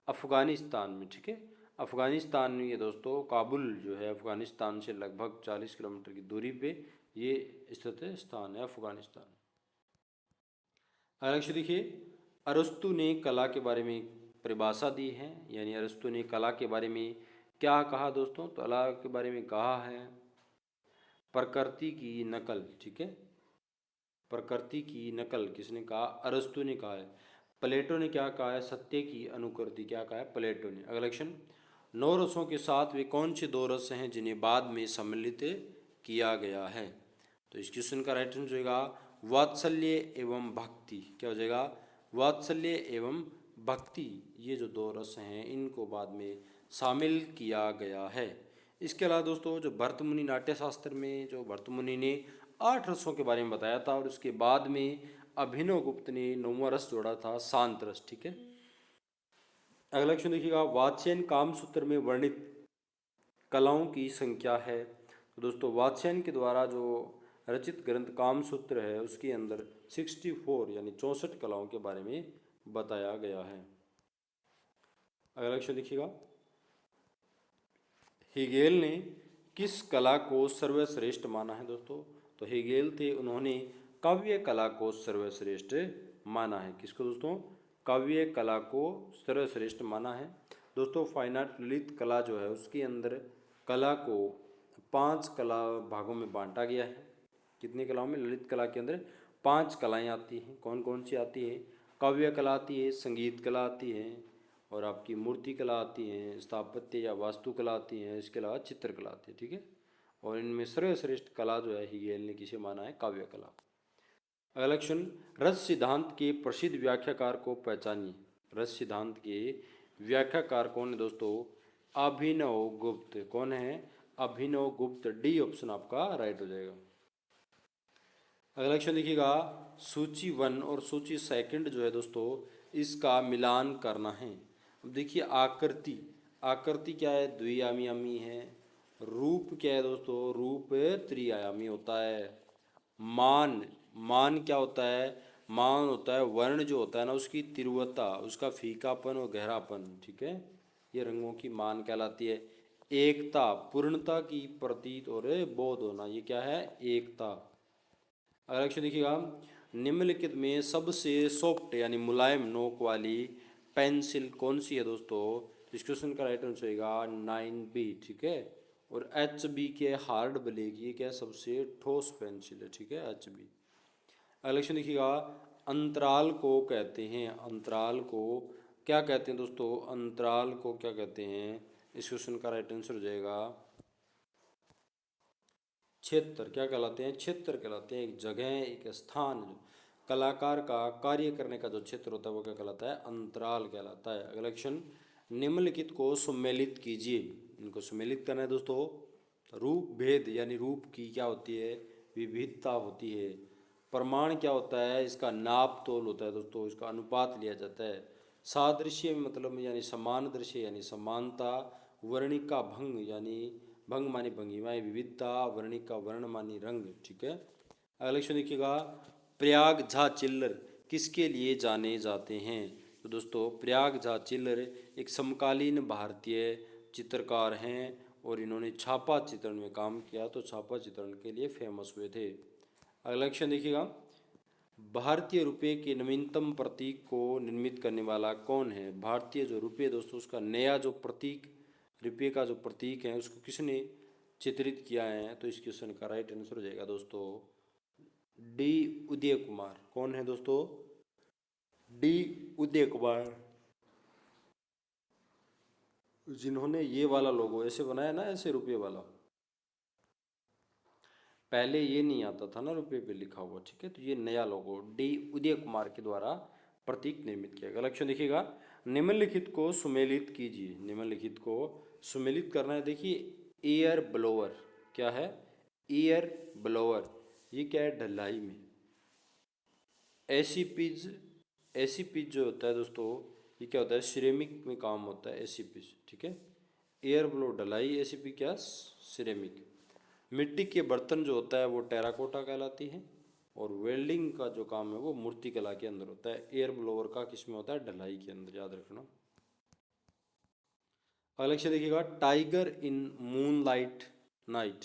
अफगानिस्तान में। ठीक है, अफगानिस्तान में ये दोस्तों काबुल जो है अफगानिस्तान से लगभग 40 किलोमीटर की दूरी पे ये स्थित स्थान है अफगानिस्तान। अगला क्वेश्चन देखिए, अरस्तु ने कला के बारे में परिभाषा दी है, यानी अरस्तु ने कला के बारे में क्या कहा दोस्तों? तो कला के बारे में कहा है प्रकृति की नकल। ठीक है, प्रकृति की नकल किसने कहा? अरस्तु ने कहा है। प्लेटो ने क्या कहा है? सत्य की अनुकृति क्या कहा है? प्लेटो ने। अगला क्वेश्चन, नौ रसों के साथ वे कौन से दो रस हैं जिन्हें बाद में सम्मिलित किया गया है? तो इस क्वेश्चन का राइट आंसर होगा वात्सल्य एवं भक्ति। क्या हो जाएगा? वात्सल्य एवं भक्ति। ये जो दो रस हैं इनको बाद में शामिल किया गया है। इसके अलावा दोस्तों जो भरतमुनि नाट्य शास्त्र में जो भरतमुनि ने 8 रसों के बारे में बताया था और उसके बाद में अभिनव गुप्त ने 9वां रस जोड़ा था शांत रस। ठीक है, अगला क्वेश्चन देखिएगा, वात्स्ययन कामसूत्र में वर्णित कलाओं की संख्या है। तो दोस्तों वात्स्ययन के द्वारा जो रचित ग्रंथ कामसूत्र है उसके अंदर 64 यानी 64 कलाओं के बारे में बताया गया है। अगला क्वेश्चन देखिएगा, हेगेल ने किस कला को सर्वश्रेष्ठ माना है दोस्तों? तो हेगेल थे, उन्होंने काव्य कला को सर्वश्रेष्ठ माना है। किसको दोस्तों? काव्य कला को सर्वश्रेष्ठ माना है। दोस्तों फाइन आर्ट ललित कला जो है उसके अंदर कला को 5 कला भागों में बांटा गया है। कितनी कलाओं में? ललित कला के अंदर 5 कलाएं आती हैं। कौन कौन सी आती है? काव्य कला आती है, संगीत कला आती है और आपकी मूर्ति कला आती है, स्थापत्य या वास्तुकला आती है, इसके अलावा चित्रकला आती है। ठीक है, और इनमें सर्वश्रेष्ठ कला जो है हेगेल ने किसे माना है? काव्य कला। अगला क्वेश्चन, रस सिद्धांत के प्रसिद्ध व्याख्याकार को पहचानिए। रस सिद्धांत के व्याख्याकार कौन है दोस्तों? अभिनव गुप्त। कौन है? अभिनव गुप्त। डी ऑप्शन आपका राइट हो जाएगा। अगला क्वेश्चन देखिएगा, सूची 1 और सूची 2 जो है दोस्तों इसका मिलान करना है। अब देखिए आकृति, आकृति क्या है? द्विआयामी है। रूप क्या है दोस्तों? रूप त्रिआयामी होता है। मान, मान क्या होता है? मान होता है वर्ण जो होता है ना उसकी तीव्रता, उसका फीकापन और गहरापन। ठीक है, ये रंगों की मान कहलाती है। एकता, पूर्णता की प्रतीत और बोध होना, ये क्या है? एकता। अगला क्वेश्चन देखिएगा, निम्नलिखित में सबसे सॉफ्ट यानी मुलायम नोक वाली पेंसिल कौन सी है दोस्तों? इस क्वेश्चन का राइट आंसर होगा 9B, ठीक है। और HB के हार्ड ब्लैक, ये क्या है? सबसे ठोस पेंसिल है, ठीक है, HB। अगला क्वेश्चन देखिएगा, अंतराल को कहते हैं, अंतराल को क्या कहते हैं दोस्तों? अंतराल को क्या कहते हैं? इस क्वेश्चन का राइट आंसर हो जाएगा क्षेत्र। क्या कहलाते हैं? क्षेत्र कहलाते हैं। एक जगह, एक स्थान, जो कलाकार का कार्य करने का जो क्षेत्र होता है वो क्या कहलाता है? अंतराल कहलाता है। अगला क्वेश्चन, निम्नलिखित को सम्मिलित कीजिए। इनको सम्मिलित करना है दोस्तों। रूप भेद यानी रूप की क्या होती है? विविधता होती है। प्रमाण क्या होता है? इसका नाप तोल होता है दोस्तों, इसका अनुपात लिया जाता है। सादृश्य मतलब यानी समान दृश्य यानी समानता। वर्णिका भंग यानी भंग मानी भंगिमाएं विविधता, वर्णिका वर्ण मानी रंग, ठीक है। अगला क्वेश्चन देखिएगा, प्रयाग झा चिल्लर किसके लिए जाने जाते हैं? तो दोस्तों प्रयाग झा चिल्लर एक समकालीन भारतीय चित्रकार हैं और इन्होंने छापा चित्रण में काम किया, तो छापा चित्रण के लिए फेमस हुए थे। अगला क्वेश्चन देखिएगा, भारतीय रुपये के नवीनतम प्रतीक को निर्मित करने वाला कौन है? भारतीय जो रुपये दोस्तों उसका नया जो प्रतीक, रुपये का जो प्रतीक है उसको किसने चित्रित किया है? तो इस क्वेश्चन का राइट आंसर हो जाएगा दोस्तों डी उदय कुमार। कौन है दोस्तों? डी उदय कुमार, जिन्होंने ये वाला लोगो ऐसे बनाया ना, ऐसे रुपये वाला। पहले ये नहीं आता था ना रुपये पे लिखा हुआ, ठीक है। तो ये नया लोगो डी उदय कुमार के द्वारा प्रतीक निर्मित किया गया। लक्ष्य देखिएगा, निम्नलिखित को सुमेलित कीजिए। निम्नलिखित को सुमेलित करना है। देखिए, एयर ब्लोअर क्या है? एयर ब्लोअर, ये क्या है? ढलाई में। एसीपीज, एसीपीज जो होता है दोस्तों, ये क्या होता है? सिरेमिक में काम होता है एसीपीज, ठीक है। एयर ब्लो ढलाई, एसीपी क्या? सिरेमिक। मिट्टी के बर्तन जो होता है वो टेराकोटा कहलाती है, और वेल्डिंग का जो काम है वो मूर्ति कला के अंदर होता है। एयर ब्लोअर का किस में होता है? ढलाई के अंदर, याद रखना। अगला क्वेश्चन देखिएगा, tiger in moonlight night,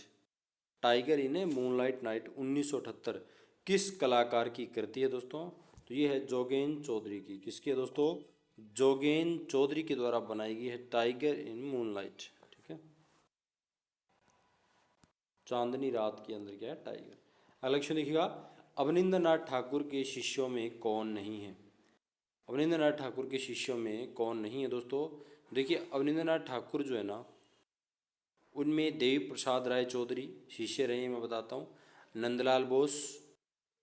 tiger in A moonlight night 1978 किस कलाकार की कृति है दोस्तों? तो ये है जोगेन चौधरी की। किसकी है दोस्तों? जोगेन चौधरी के द्वारा बनाई गई है टाइगर इन मूनलाइट, ठीक है। चांदनी रात के अंदर क्या है? टाइगर। अगला क्वेश्चन देखिएगा, अवनींद्रनाथ ठाकुर के शिष्यों में कौन नहीं है? अवनींद्रनाथ ठाकुर के शिष्यों में कौन नहीं है दोस्तों? देखिए, अवनींद्रनाथ ठाकुर जो है ना, उनमें देवी प्रसाद राय चौधरी शिष्य रहे हैं, मैं बताता हूँ। नंदलाल बोस,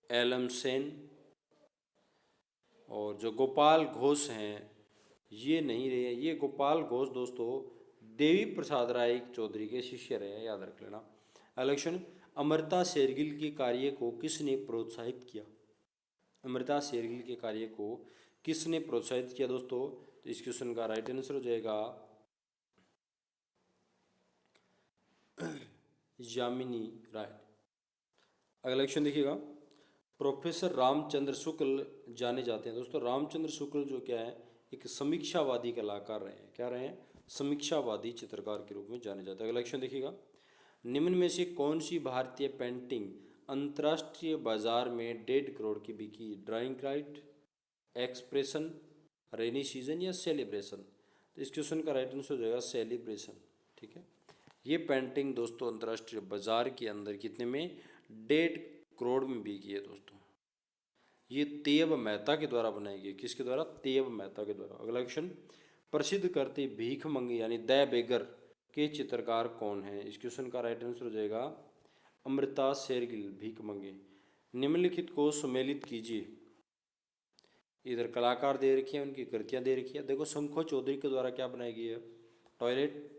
एलएम सेन, और जो गोपाल घोष हैं ये नहीं रहे। ये गोपाल घोष दोस्तों देवी प्रसाद राय चौधरी के शिष्य रहे हैं, याद रख लेना। इलेक्शन, अमृता शेरगिल के कार्य को किसने प्रोत्साहित किया? अमृता शेरगिल के कार्य को किसने प्रोत्साहित किया दोस्तों? तो इस क्वेश्चन का राइट आंसर हो जाएगा यामिनी राय। अगला क्वेश्चन देखिएगा, प्रोफेसर रामचंद्र शुक्ल जाने जाते हैं दोस्तों। रामचंद्र शुक्ल जो क्या है? एक समीक्षावादी कलाकार रहे हैं। क्या रहे हैं? समीक्षावादी चित्रकार के रूप में जाने जाते हैं। अगला क्वेश्चन देखिएगा, निम्न में से कौन सी भारतीय पेंटिंग अंतर्राष्ट्रीय बाजार में 1.5 करोड़ की बिकी? Drawing right, expression, rainy season या सेलिब्रेशन? तो इस क्वेश्चन का राइट आंसर हो जाएगा सेलिब्रेशन, ठीक है। ये पेंटिंग दोस्तों अंतर्राष्ट्रीय बाजार के अंदर कितने में? 1.5 करोड़ में बिकी है दोस्तों। ये तेब मेहता के द्वारा बनाई गई। किसके द्वारा? तेब मेहता के द्वारा। अगला क्वेश्चन, प्रसिद्ध करते भीख मंगे यानी द बेगर के चित्रकार कौन है? इस क्वेश्चन का राइट आंसर हो जाएगा अमृता शेरगिल, भीख मंगे। निम्नलिखित को सुमेलित कीजिए। इधर कलाकार दे रखी है, उनकी कृतियां दे रखी है। देखो, शंखो चौधरी के द्वारा क्या बनाई गई है? टॉयलेट।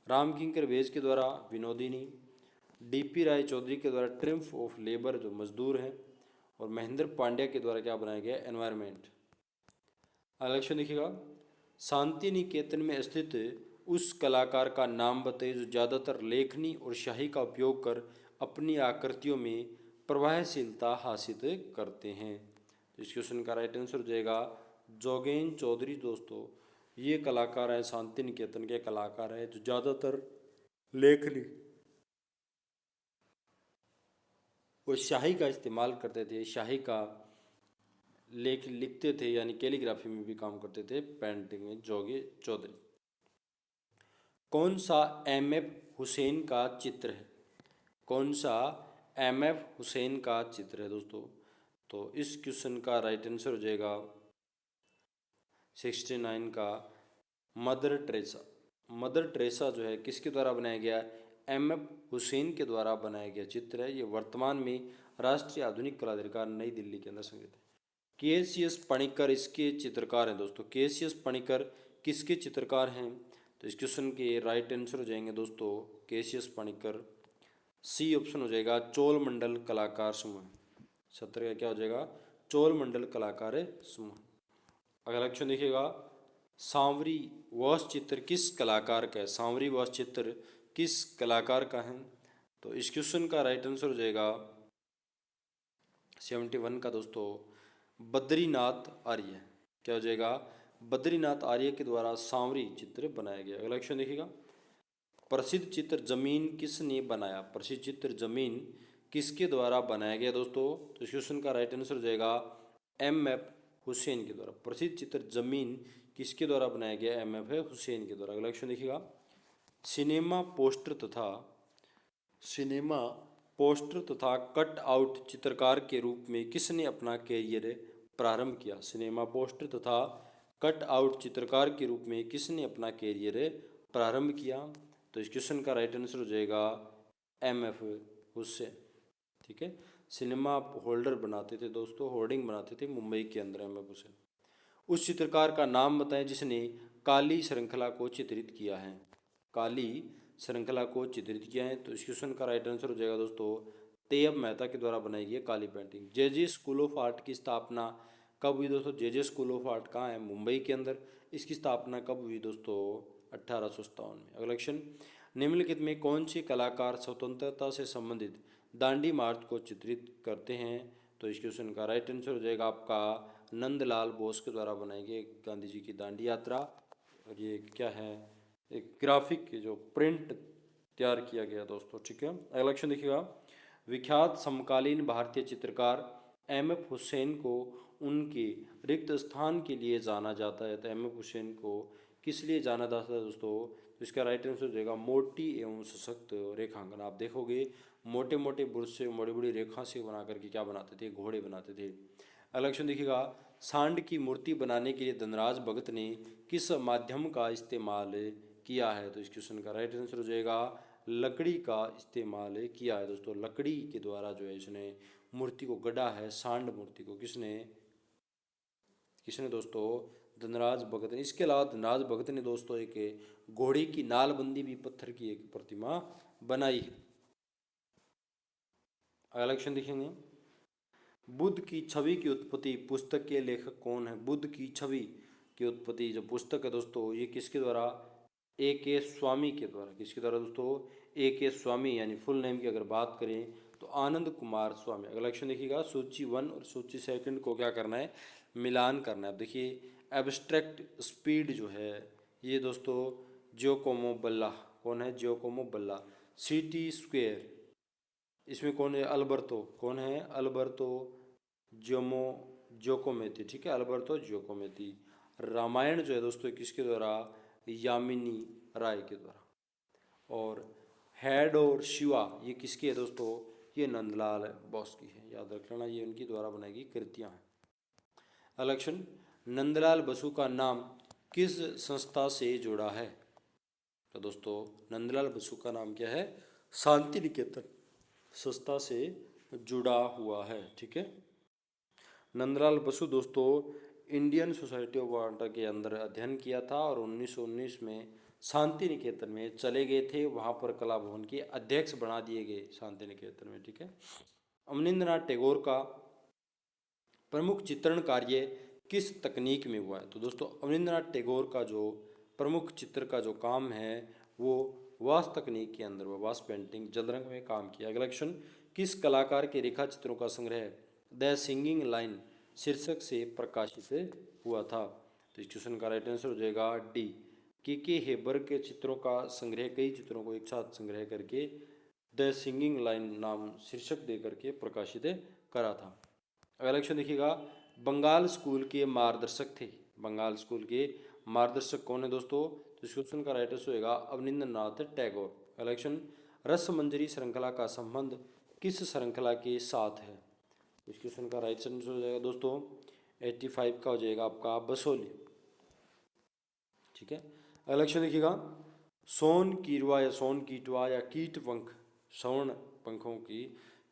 राम किंकर बेज के द्वारा विनोदिनी। डीपी राय चौधरी के द्वारा ट्रिम्फ ऑफ लेबर जो मजदूर हैं, और महेंद्र पांड्या के द्वारा क्या बनाया गया? एनवायरनमेंट। इलेक्शन देखिएगा, शांति निकेतन में स्थित उस कलाकार का नाम बताइए जो ज़्यादातर लेखनी और शाही का उपयोग कर अपनी आकृतियों में प्रभावशीलता हासिल करते हैं। तो इस क्वेश्चन का राइट आंसर हो जाएगा जोगेन चौधरी दोस्तों। ये कलाकार हैं, शांति निकेतन के कलाकार हैं जो ज़्यादातर लेखनी वो स्याही का इस्तेमाल करते थे, स्याही का लेख लिखते थे, यानी कैलीग्राफी में भी काम करते थे पेंटिंग में जोगी चौधरी। कौन सा एम.एफ. हुसैन का चित्र है? कौन सा एम.एफ. हुसैन का चित्र है दोस्तों? तो इस क्वेश्चन का राइट आंसर हो जाएगा 69 का मदर टेरेसा। मदर टेरेसा जो है किसके द्वारा बनाया गया? एम.एफ. हुसैन के द्वारा बनाया गया चित्र है। ये वर्तमान में राष्ट्रीय आधुनिक कला दरबार नई दिल्ली के अंदर संग्रहित है। के.सी.एस. पणिक्कर इसके चित्रकार हैं दोस्तों। के.सी.एस. पणिक्कर किसके चित्रकार हैं? तो इस क्वेश्चन के राइट आंसर हो जाएंगे दोस्तों के.सी.एस. पणिक्कर। सी ऑप्शन हो जाएगा चोल मंडल कलाकार समूह। सत्र का क्या हो जाएगा? चोल मंडल कलाकार समूह। अगला क्वेश्चन देखिएगा, सांवरी वश चित्र किस कलाकार का है? सांवरी वश चित्र किस कलाकार का है? तो इस क्वेश्चन का राइट आंसर हो जाएगा 71 का दोस्तों बद्रीनाथ आर्य। क्या हो जाएगा? बद्रीनाथ आर्य के द्वारा सांवरी चित्र बनाया गया। अगला क्वेश्चन देखिएगा, प्रसिद्ध चित्र जमीन किसने बनाया? प्रसिद्ध चित्र जमीन किसके द्वारा बनाया गया दोस्तों? तो इस क्वेश्चन का राइट आंसर हो जाएगा एम.एफ. हुसैन के द्वारा। प्रसिद्ध चित्र जमीन किसके द्वारा बनाया गया? एम.एफ. हुसैन के द्वारा। अगला क्वेश्चन देखिएगा, सिनेमा पोस्टर तथा कट आउट चित्रकार के रूप में किसने अपना कैरियर प्रारंभ किया? सिनेमा पोस्टर तथा कट आउट चित्रकार के रूप में किसने अपना कैरियर प्रारंभ किया? तो इस क्वेश्चन का राइट आंसर हो जाएगा एम.एफ. हुसैन। ठीक है, सिनेमा होल्डर बनाते थे दोस्तों, होर्डिंग बनाते थे मुंबई के अंदर एम.एफ. हुसैन। उस चित्रकार का नाम बताएं जिसने काली श्रृंखला को चित्रित किया है। काली श्रृंखला को चित्रित किया है। तो इस क्वेश्चन का राइट आंसर हो जाएगा दोस्तों तैयब मेहता के द्वारा बनाई गई काली painting. J school of art की स्थापना कब हुई दोस्तों? जे स्कूल ऑफ आर्ट कहाँ है? मुंबई के अंदर। इसकी स्थापना कब हुई दोस्तों? 1857 में। अगला क्वेश्चन, निम्नलिखित में कौन से कलाकार स्वतंत्रता से संबंधित दांडी मार्च को चित्रित करते हैं? तो इस क्वेश्चन का राइट आंसर हो जाएगा आपका नंदलाल बोस के द्वारा बनाई गई गांधी जी की दांडी यात्रा। और ये क्या है? एक ग्राफिक जो प्रिंट तैयार किया गया दोस्तों। ठीक है, अगला क्वेश्चन देखिएगा, विख्यात समकालीन भारतीय चित्रकार एम.एफ. हुसैन को उनके रिक्त स्थान के लिए जाना जाता है। तो एम.एफ. हुसैन को किस लिए जाना जाता है दोस्तों? तो इसका राइट आंसर हो जाएगा मोटी एवं सशक्त रेखांकन। आप देखोगे मोटे मोटे बुर्श से बड़ी बड़ी रेखा से बना करके क्या बनाते थे? घोड़े बनाते थे। अगला क्वेश्चन देखिएगा, सांड की मूर्ति बनाने के लिए धनराज भगत ने किस माध्यम का इस्तेमाल किया है? तो इस क्वेश्चन का राइट आंसर हो जाएगा लकड़ी का इस्तेमाल किया है दोस्तों। लकड़ी के द्वारा जो है इसने मूर्ति को गढ़ा है, सांड मूर्ति को। किसने किसने दोस्तों? धनराज भगत ने। इसके अलावा धनराज भगत ने दोस्तों एक घोड़े की नालबंदी भी पत्थर की एक प्रतिमा बनाई है। अगला क्वेश्चन देखेंगे, बुद्ध की छवि की उत्पत्ति पुस्तक के लेखक कौन है? बुद्ध की छवि की उत्पत्ति जो पुस्तक है दोस्तों, ये किसके द्वारा? ए.के. स्वामी के द्वारा। किसके द्वारा दोस्तों? ए.के. स्वामी, यानी फुल नेम की अगर बात करें तो आनंद कुमार स्वामी। अगला क्वेश्चन देखिएगा, सूची 1 और सूची 2 को क्या करना है? मिलान करना है। अब देखिए, एब्स्ट्रैक्ट स्पीड जो है ये दोस्तों जियोकोमो बल्ला। कौन है? जियोकोमो बल्ला। सिटी स्क्वायर, इसमें कौन है? अल्बर्तो। कौन है? अल्बर्तो जियोकोमेती। ठीक है, अल्बर्तो जियोकोमेती। रामायण जो है दोस्तों किसके द्वारा? यामिनी राय के द्वारा। और हेड और शिवा ये किसकी है दोस्तों? ये नंदलाल बोस की है। याद रख लेना, ये उनकी द्वारा बनाई गई कृतियाँ हैं। अगला क्वेश्चन, नंदलाल बसु का नाम किस संस्था से जुड़ा है? तो दोस्तों नंदलाल बसु का नाम क्या है? शांति निकेतन संस्था से जुड़ा हुआ है। ठीक है, नंदलाल बसु दोस्तों इंडियन सोसाइटी ऑफ आर्ट के अंदर अध्ययन किया था और 1919 में शांति निकेतन में चले गए थे। वहाँ पर कला भवन के अध्यक्ष बना दिए गए शांति निकेतन में। ठीक है, अवनींद्रनाथ टैगोर का प्रमुख चित्रण कार्य किस तकनीक में हुआ है? तो दोस्तों अवनींद्रनाथ टैगोर का जो प्रमुख चित्र का जो काम है वो वास तकनीक के अंदर हुआ, वास पेंटिंग जल रंग में काम किया। अगला क्वेश्चन, किस कलाकार के रेखा चित्रों का संग्रह द सिंगिंग लाइन शीर्षक से प्रकाशित हुआ था? तो इस क्वेश्चन का राइट आंसर हो जाएगा डी, के हेबर के चित्रों का संग्रह, कई चित्रों को एक साथ संग्रह करके द सिंगिंग लाइन नाम शीर्षक दे करके प्रकाशित करा था। अगला क्वेश्चन देखिएगा, बंगाल स्कूल के मार्गदर्शक थे। बंगाल स्कूल के मार्गदर्शक कौन है दोस्तों? तो इस क्वेश्चन का राइट आंसर होगा अवनींद्रनाथ टैगोर। अगला क्वेश्चन, रस मंजरी श्रृंखला का संबंध किस श्रृंखला के साथ है? इस क्वेश्चन का राइट आंसर हो जाएगा दोस्तों 85 का हो जाएगा आपका बसोली। ठीक है। अगला क्वेश्चन देखिएगा, सोन कीरवा या सोन कीटवा या कीट पंख श्रवण पंखों की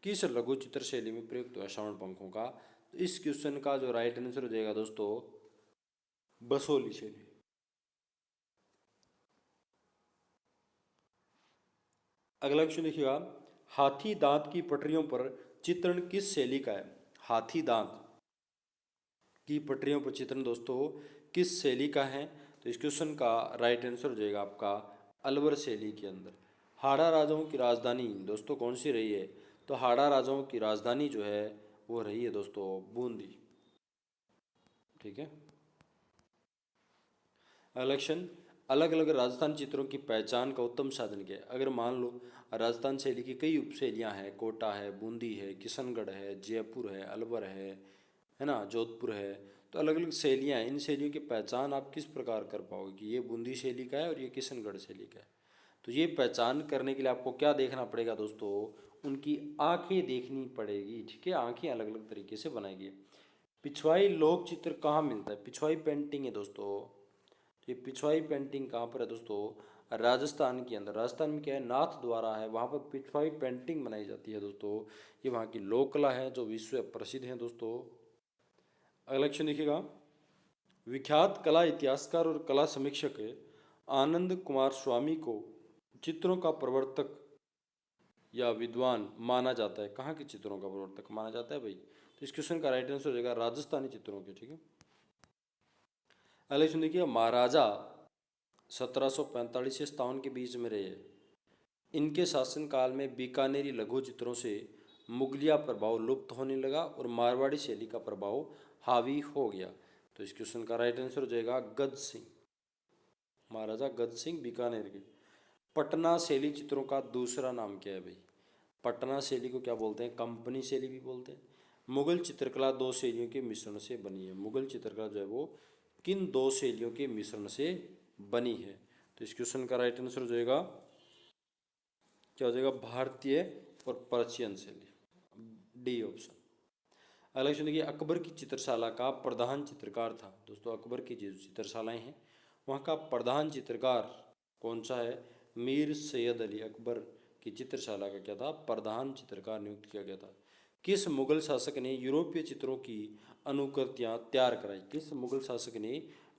किस लघु चित्र शैली में प्रयुक्त हुआ श्रवण पंखों का? तो इस क्वेश्चन का जो राइट आंसर हो जाएगा दोस्तों बसोली शैली। अगला क्वेश्चन देखिएगा, हाथी दांत की पटरियों पर चित्रण किस शैली का है? हाथी दांत की पटरियों पर चित्रण दोस्तों किस शैली का है? तो इस क्वेश्चन का राइट आंसर हो जाएगा आपका अलवर शैली के अंदर। हाड़ा राजाओं की राजधानी दोस्तों कौन सी रही है? तो हाड़ा राजाओं की राजधानी जो है वो रही है दोस्तों बूंदी। ठीक है। अगला क्वेश्चन, अलग अलग राजस्थान चित्रों की पहचान का उत्तम साधन क्या है? अगर मान लो राजस्थान शैली की कई उपशैलियाँ हैं, कोटा है, बूंदी है, किशनगढ़ है, जयपुर है, अलवर है ना, जोधपुर है, तो अलग अलग शैलियाँ हैं। इन शैलियों की पहचान आप किस प्रकार कर पाओगे कि ये बूंदी शैली का है और ये किशनगढ़ शैली का है? तो ये पहचान करने के लिए आपको क्या देखना पड़ेगा दोस्तों? उनकी आंखें देखनी पड़ेगी। ठीक है, आंखें अलग अलग तरीके से बनाएगी। पिछवाई लोक चित्र कहाँ मिलता है? पिछवाई पेंटिंग है दोस्तों। तो ये पिछवाई पेंटिंग कहाँ पर है दोस्तों? राजस्थान के अंदर। राजस्थान में क्या है, नाथ द्वारा है, वहाँ पर पिछवाई पेंटिंग बनाई जाती है दोस्तों। ये वहाँ की लोक कला है जो विश्व प्रसिद्ध है दोस्तों। अगला क्वेश्चन देखिएगा, विख्यात कला इतिहासकार और कला समीक्षक आनंद कुमार स्वामी को चित्रों का प्रवर्तक या विद्वान माना जाता है। कहाँ के चित्रों का प्रवर्तक माना जाता है भाई? तो इस क्वेश्चन का राइट आंसर हो जाएगा राजस्थानी चित्रों के। ठीक है। अगला क्वेश्चन देखिए, महाराजा 1745 से 57 के बीच में रहे। इनके शासनकाल में बीकानेरी लघु चित्रों से मुगलिया प्रभाव लुप्त होने लगा और मारवाड़ी शैली का प्रभाव हावी हो गया। तो इस क्वेश्चन का राइट आंसर हो जाएगा गद सिंह, महाराजा गद सिंह बीकानेर के। पटना शैली चित्रों का दूसरा नाम क्या है भाई? पटना शैली को क्या बोलते हैं? कंपनी शैली भी बोलते हैं। मुगल चित्रकला दो शैलियों के मिश्रण से बनी है। मुगल चित्रकला जो है वो किन दो शैलियों के मिश्रण से बनी है? तो इस क्वेश्चन का राइट आंसर हो जाएगा क्या हो जाएगा? भारतीय और पर्शियन शैली, डी ऑप्शन। अगला क्वेश्चन देखिए, अकबर की चित्रशाला का प्रधान चित्रकार था। दोस्तों अकबर की जो चित्रशालाएं हैं वहाँ का प्रधान चित्रकार कौन सा है? मीर सैयद अली अकबर की चित्रशाला का क्या था? प्रधान चित्रकार नियुक्त किया गया था। किस मुगल शासक ने यूरोपीय चित्रों की अनुकृतियाँ तैयार कराई? किस मुगल शासक ने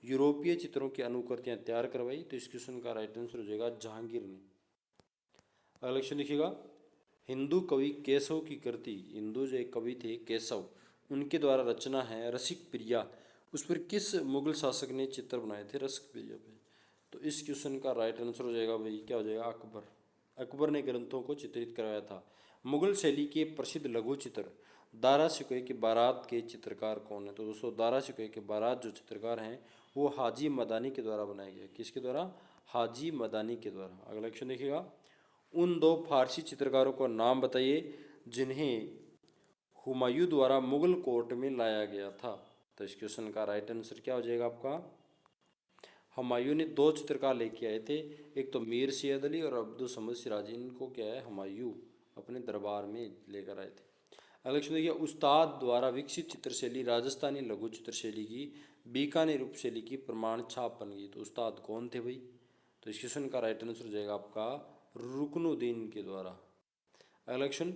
यूरोपीय चित्रों की अनुकृतियाँ तैयार करवाई? तो इस क्वेश्चन का राइट आंसर हो जाएगा जहांगीर ने। अगला क्वेश्चन देखिएगा, हिंदू कवि केशव की कृति, हिंदू जो एक कवि थे केशव, उनके द्वारा रचना है रसिक प्रिया, उस पर किस मुगल शासक ने चित्र बनाए थे रसिक प्रिया पे? तो इस क्वेश्चन का राइट आंसर हो जाएगा भाई क्या हो जाएगा? अकबर। अकबर ने ग्रंथों को चित्रित करवाया था। मुगल शैली के प्रसिद्ध लघु चित्र दारा शिकोह की बारात के चित्रकार कौन है? तो दोस्तों दारा शिकोह के बारात जो चित्रकार हैं वो हाजी मदानी के द्वारा बनाए गए। किसके द्वारा? हाजी मदानी के द्वारा। अगला क्वेश्चन देखिएगा, उन दो फारसी चित्रकारों का नाम बताइए जिन्हें हुमायूं द्वारा मुगल कोर्ट में लाया गया था। तो इस क्वेश्चन का राइट आंसर क्या हो जाएगा आपका? हुमायूं ने दो चित्रकार लेके आए थे, एक तो मीर सैयद अली और अब्दुल समद सिराजी। इनको क्या है हुमायूं अपने दरबार में लेकर आए थे। अगला क्वेश्चन देखिए, उस्ताद द्वारा विकसित चित्रशैली राजस्थानी लघु चित्रशैली की बीकानेर उपशैली की प्रमाण छाप बन गई। तो उस्ताद कौन थे भाई? तो इस क्वेश्चन का राइट आंसर हो जाएगा आपका रुकनुद्दीन के द्वारा। अगला क्वेश्चन,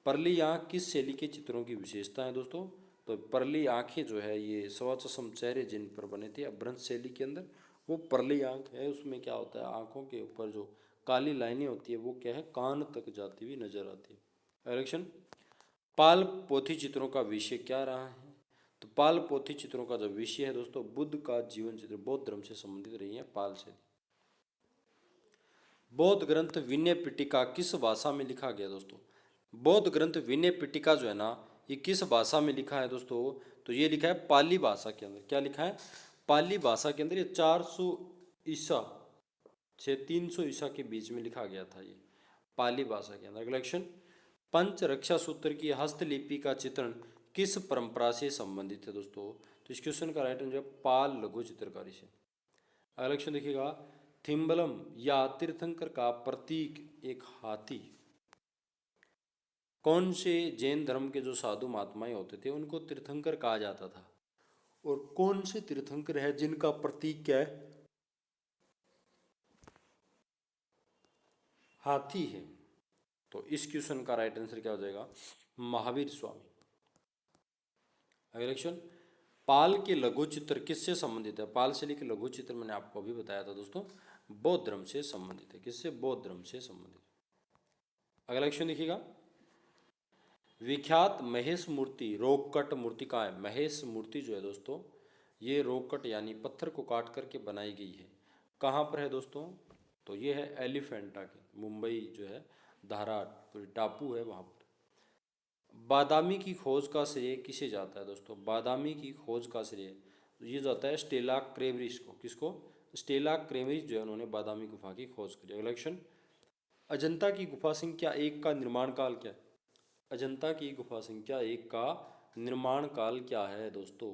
परली आँख किस शैली के चित्रों की विशेषता है दोस्तों? तो परली आँखें जो है ये स्वचक्षम चेहरे जिन पर बने थे अपभ्रंश शैली के अंदर वो परली आँख है। उसमें क्या होता है, आँखों के ऊपर जो काली लाइनें होती है वो क्या है, कान तक जाती हुई नजर आती है। अगला क्वेश्चन, पाल पोथी चित्रों का विषय क्या रहा है? तो पाल पोथी चित्रों का जो विषय है दोस्तों बुद्ध का जीवन चित्र, बौद्ध धर्म से संबंधित रही है पाल शैली। बौद्ध ग्रंथ विनय पिटका किस भाषा में लिखा गया दोस्तों? बौद्ध ग्रंथ विनय पिटका जो है ना ये किस भाषा में लिखा है दोस्तों? तो ये लिखा है पाली भाषा के अंदर। क्या लिखा है? पाली भाषा के अंदर। ये 400 ईसा से 300 ईसा के बीच में लिखा गया था ये पाली भाषा के अंदर। अगला क्वेश्चन, पंच रक्षा सूत्र की हस्तलिपि का चित्रण किस परंपरा से संबंधित है दोस्तों? तो इस क्वेश्चन का राइट आंसर है पाल लघु चित्रकारी से। अगला क्वेश्चन देखिएगा, थिम्बलम या तीर्थंकर का प्रतीक एक हाथी। कौन से जैन धर्म के जो साधु महात्माएं होते थे उनको तीर्थंकर कहा जाता था, और कौन से तीर्थंकर है जिनका प्रतीक क्या है? हाथी है। तो इस क्वेश्चन का राइट आंसर क्या हो जाएगा? महावीर स्वामी। अगला क्वेश्चन, पाल के लघु चित्र किससे संबंधित है? पाल शैली के लघु चित्र मैंने आपको अभी बताया था दोस्तों, बौद्ध धर्म से संबंधित है। किससे? बौद्ध धर्म से संबंधित। अगला क्वेश्चन देखिएगा, विख्यात महेश मूर्ति रोककट मूर्ति कहाँ है? महेश मूर्ति जो है दोस्तों, ये रोककट यानी पत्थर को काट करके बनाई गई है। कहाँ पर है दोस्तों? तो ये है एलिफेंटा के, मुंबई जो है धारा टापू है वहाँ पर। बादामी की खोज का श्रेय किसे जाता है दोस्तों? बादामी की खोज का श्रेय ये जाता है स्टेला क्रेमरिस को। किसको? स्टेला क्रेमरिस जो है उन्होंने बादामी गुफा की खोज करी। अगला क्वेश्चन, अजंता की गुफा संख्या 1 का निर्माण काल क्या है? अजंता की गुफा संख्या 1 का निर्माण काल क्या है दोस्तों?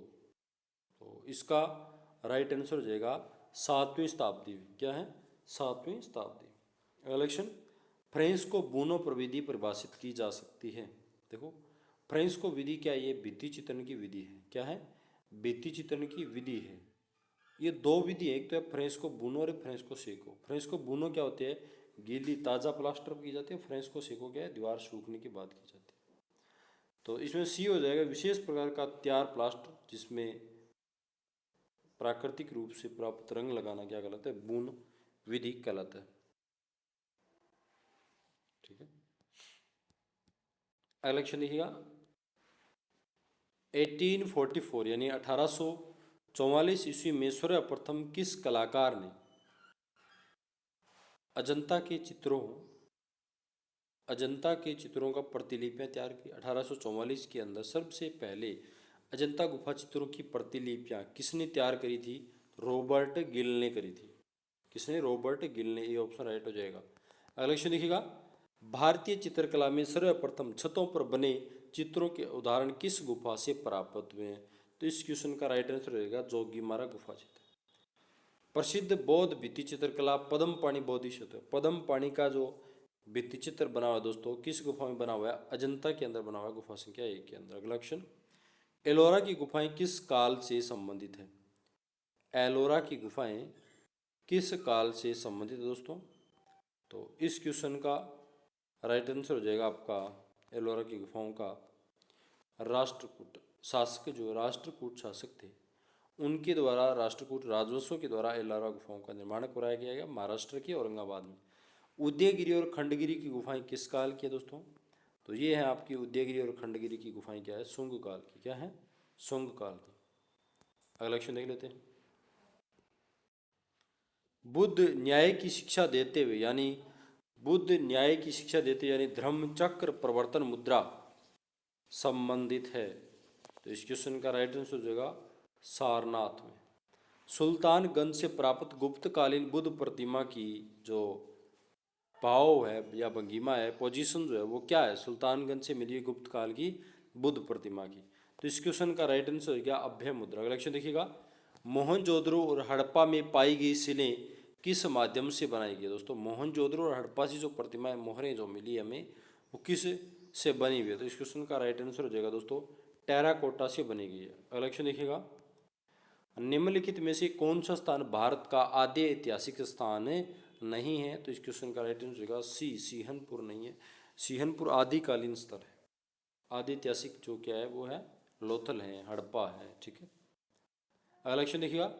तो इसका राइट आंसर हो जाएगा 7वीं शताब्दी में। क्या है? 7वीं शताब्दी। अगला क्वेश्चन, फ्रेंच को बूनो प्रविधि परिभाषित की जा सकती है। देखो, फ्रेंच को विधि क्या है? ये भित्ति चित्रण की विधि है। क्या है? भित्ति चित्रण की विधि है। ये दो विधि है, एक तो है फ्रेंच को बूनो और फ्रेंच को सेको। फ्रेंच को बूनो क्या होते हैं? गीली ताज़ा प्लास्टर की जाती है। फ्रेंच को सेको क्या है? दीवार सूखने के बाद की जाती है। तो इसमें सी हो जाएगा, विशेष प्रकार का तैयार प्लास्टर जिसमें प्राकृतिक रूप से प्राप्त रंग लगाना क्या कहलाता है? बून विधि कहलाता है। ठीक है। अगला क्वेश्चन देखिएगा, 1844 यानी 1844 ईस्वी में सर्वप्रथम किस कलाकार ने अजंता के चित्रों का प्रतिलिपियां तैयार की? 1844 के अंदर सबसे पहले अजंता गुफा चित्रों की प्रतिलिपियां किसने तैयार करी थी? रॉबर्ट गिल ने करी थी। किसने? रॉबर्ट गिल ने। ये ऑप्शन राइट हो जाएगा। अगला क्वेश्चन देखिएगा, भारतीय चित्रकला में सर्वप्रथम छतों पर बने चित्रों के उदाहरण किस गुफा से प्राप्त हुए हैं? तो इस क्वेश्चन का राइट आंसर रहेगा जोगीमारा गुफा चित्र। प्रसिद्ध बौद्ध भित्ति चित्रकला पद्मपाणि बोधिसत्व। पद्मपाणि का जो भित्ति चित्र बना हुआ है दोस्तों, किस गुफा में बना हुआ है? अजंता के अंदर बना हुआ है, गुफा संख्या 1 के अंदर। अगला क्वेश्चन, एलोरा की गुफाएं किस काल से संबंधित है? एलोरा की गुफाएं किस काल से संबंधित है दोस्तों? तो इस क्वेश्चन का राइट आंसर हो जाएगा आपका एलोरा की गुफाओं का राष्ट्रकूट शासक, जो राष्ट्रकूट शासक थे उनके द्वारा, राष्ट्रकूट राजवंशों के द्वारा एलोरा गुफाओं का निर्माण कराया गया है महाराष्ट्र के औरंगाबाद में। उदयगिरी और खंडगिरी की गुफाएं किस काल की है दोस्तों? तो ये है आपकी उदयगिरी और खंडगिरी की गुफाएं क्या है? शुंग काल की। क्या है? शुंग काल की। अगला क्वेश्चन देख लेते हैं, बुद्ध न्याय की शिक्षा देते हुए यानी धर्म चक्र प्रवर्तन मुद्रा संबंधित है। तो इस क्वेश्चन का राइट आंसर हो जाएगा सारनाथ में। सुल्तानगंज से प्राप्त गुप्तकालीन बुद्ध प्रतिमा की जो भाव है या भंगिमा है, पोजीशन जो है वो क्या है? सुल्तानगंज से मिली गुप्त काल की बुद्ध प्रतिमा की। तो इस क्वेश्चन का राइट आंसर हो गया अभय मुद्रा। अगला क्वेश्चन देखिएगा, मोहनजोदड़ो और हड़प्पा में पाई गई शिलें किस माध्यम से बनाई गई? दोस्तों, मोहनजोदड़ो और हड़प्पा से जो प्रतिमाएं मोहरें जो मिली हमें वो किस से बनी हुई है? तो इस क्वेश्चन का राइट आंसर हो जाएगा दोस्तों टेराकोटा से बनी गई है। अगला क्वेश्चन देखिएगा, निम्नलिखित में से कौन सा स्थान भारत का आद्य ऐतिहासिक स्थान नहीं है? तो इस क्वेश्चन का राइट आंसर होगा सी, सीहनपुर नहीं है। सीहनपुर आदिकालीन स्थल है। आदि ऐतिहासिक जो क्या है वो है लोथल है, हड़प्पा है। ठीक है। अगला क्वेश्चन देखिएगा,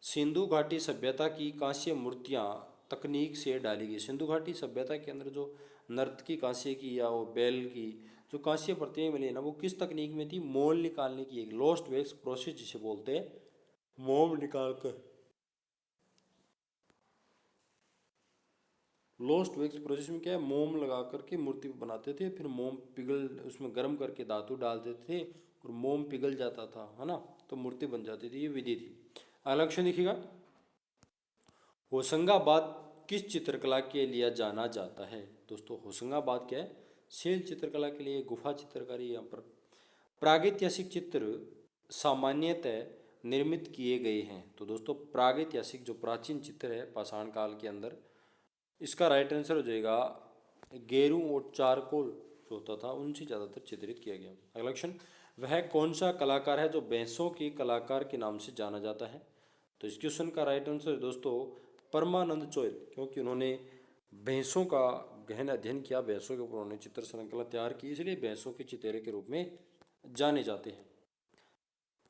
सिंधु घाटी सभ्यता की कांस्य मूर्तियां तकनीक से डाली गई। सिंधु घाटी सभ्यता के अंदर जो नर्तकी कांस्य की या वो बैल की जो कांस्य प्रतिमाएं मिली ना, वो किस तकनीक में थी? मोल निकालने की, एक लोस्ट वैक्स प्रोसेस जिसे बोलते हैं, मोम निकाल कर लोस्ट वैक्स प्रोसेस में क्या है? मोम लगा करके मूर्ति बनाते थे, फिर मोम पिघल उसमें गर्म करके धातु डाल देते थे और मोम पिघल जाता था, है ना, तो मूर्ति बन जाती थी। ये विधि थी। अगला क्वेश्चन देखिएगा, होशंगाबाद किस चित्रकला के लिए जाना जाता है? दोस्तों होशंगाबाद क्या है? शैल चित्रकला के लिए, गुफा चित्रकारी यहाँ पर। प्रागैतिहासिक चित्र सामान्यतः निर्मित किए गए हैं। तो दोस्तों प्रागैतिहासिक जो प्राचीन चित्र है पाषाण काल के अंदर, इसका राइट आंसर हो जाएगा गेरू और चारकोल जो होता था उनसे ज़्यादातर चित्रित किया गया। अगला क्वेश्चन, वह कौन सा कलाकार है जो भैंसों के कलाकार के नाम से जाना जाता है? तो इस क्वेश्चन का राइट आंसर है दोस्तों परमानंद चोइल, क्योंकि उन्होंने भैंसों का गहन अध्ययन किया, भैंसों के ऊपर उन्होंने चित्र श्रृंखला तैयार की, इसलिए भैंसों के चितेरे के रूप में जाने जाते हैं।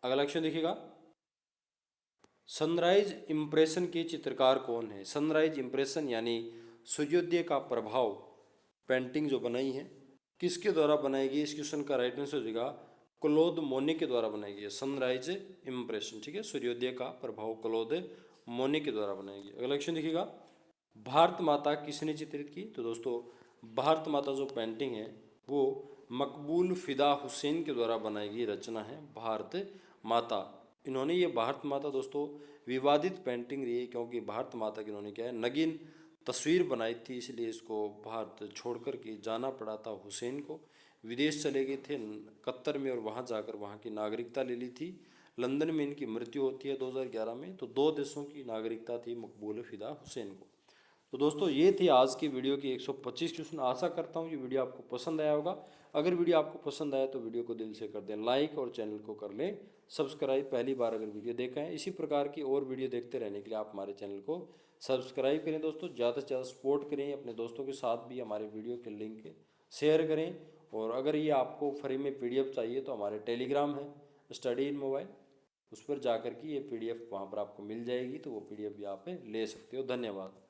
अगला क्वेश्चन देखिएगा, सनराइज इम्प्रेशन के चित्रकार कौन है? सनराइज इम्प्रेशन यानी सूर्योदय का प्रभाव पेंटिंग जो बनाई है किसके द्वारा बनाई गई? इस क्वेश्चन का राइट आंसर हो जाएगा क्लोद मोने के द्वारा बनाई गई है। सनराइज इम्प्रेशन, ठीक है, सूर्योदय का प्रभाव क्लोद मोने के द्वारा बनाई गई। अगला क्वेश्चन देखिएगा, भारत माता किसने चित्रित की? तो दोस्तों भारत माता जो पेंटिंग है वो मकबूल फिदा हुसैन के द्वारा बनाई गई रचना है भारत माता। इन्होंने ये भारत माता दोस्तों विवादित पेंटिंग रही है, क्योंकि भारत माता की इन्होंने क्या है नगीन तस्वीर बनाई थी, इसलिए इसको भारत छोड़कर के जाना पड़ा था। हुसैन को विदेश चले गए थे कतर में और वहाँ जाकर वहाँ की नागरिकता ले ली थी। लंदन में इनकी मृत्यु होती है 2011 में। तो 2 देशों की नागरिकता थी मकबूल फिदा हुसैन को। तो दोस्तों ये थी आज की वीडियो की 125 क्वेश्चन। आशा करता हूँ ये वीडियो आपको पसंद आया होगा। अगर वीडियो आपको पसंद आया तो वीडियो को दिल से कर दें लाइक और चैनल को कर लें सब्सक्राइब। पहली बार अगर वीडियो देखा है, इसी प्रकार की और वीडियो देखते रहने के लिए आप हमारे चैनल को सब्सक्राइब करें। दोस्तों ज़्यादा से ज़्यादा सपोर्ट करें, अपने दोस्तों के साथ भी हमारे वीडियो के लिंक शेयर करें। और अगर ये आपको फ्री में PDF चाहिए तो हमारे टेलीग्राम है स्टडी इन मोबाइल, उस पर जाकर के ये PDF वहाँ पर आपको मिल जाएगी, तो वो PDF भी आप ले सकते हो। धन्यवाद।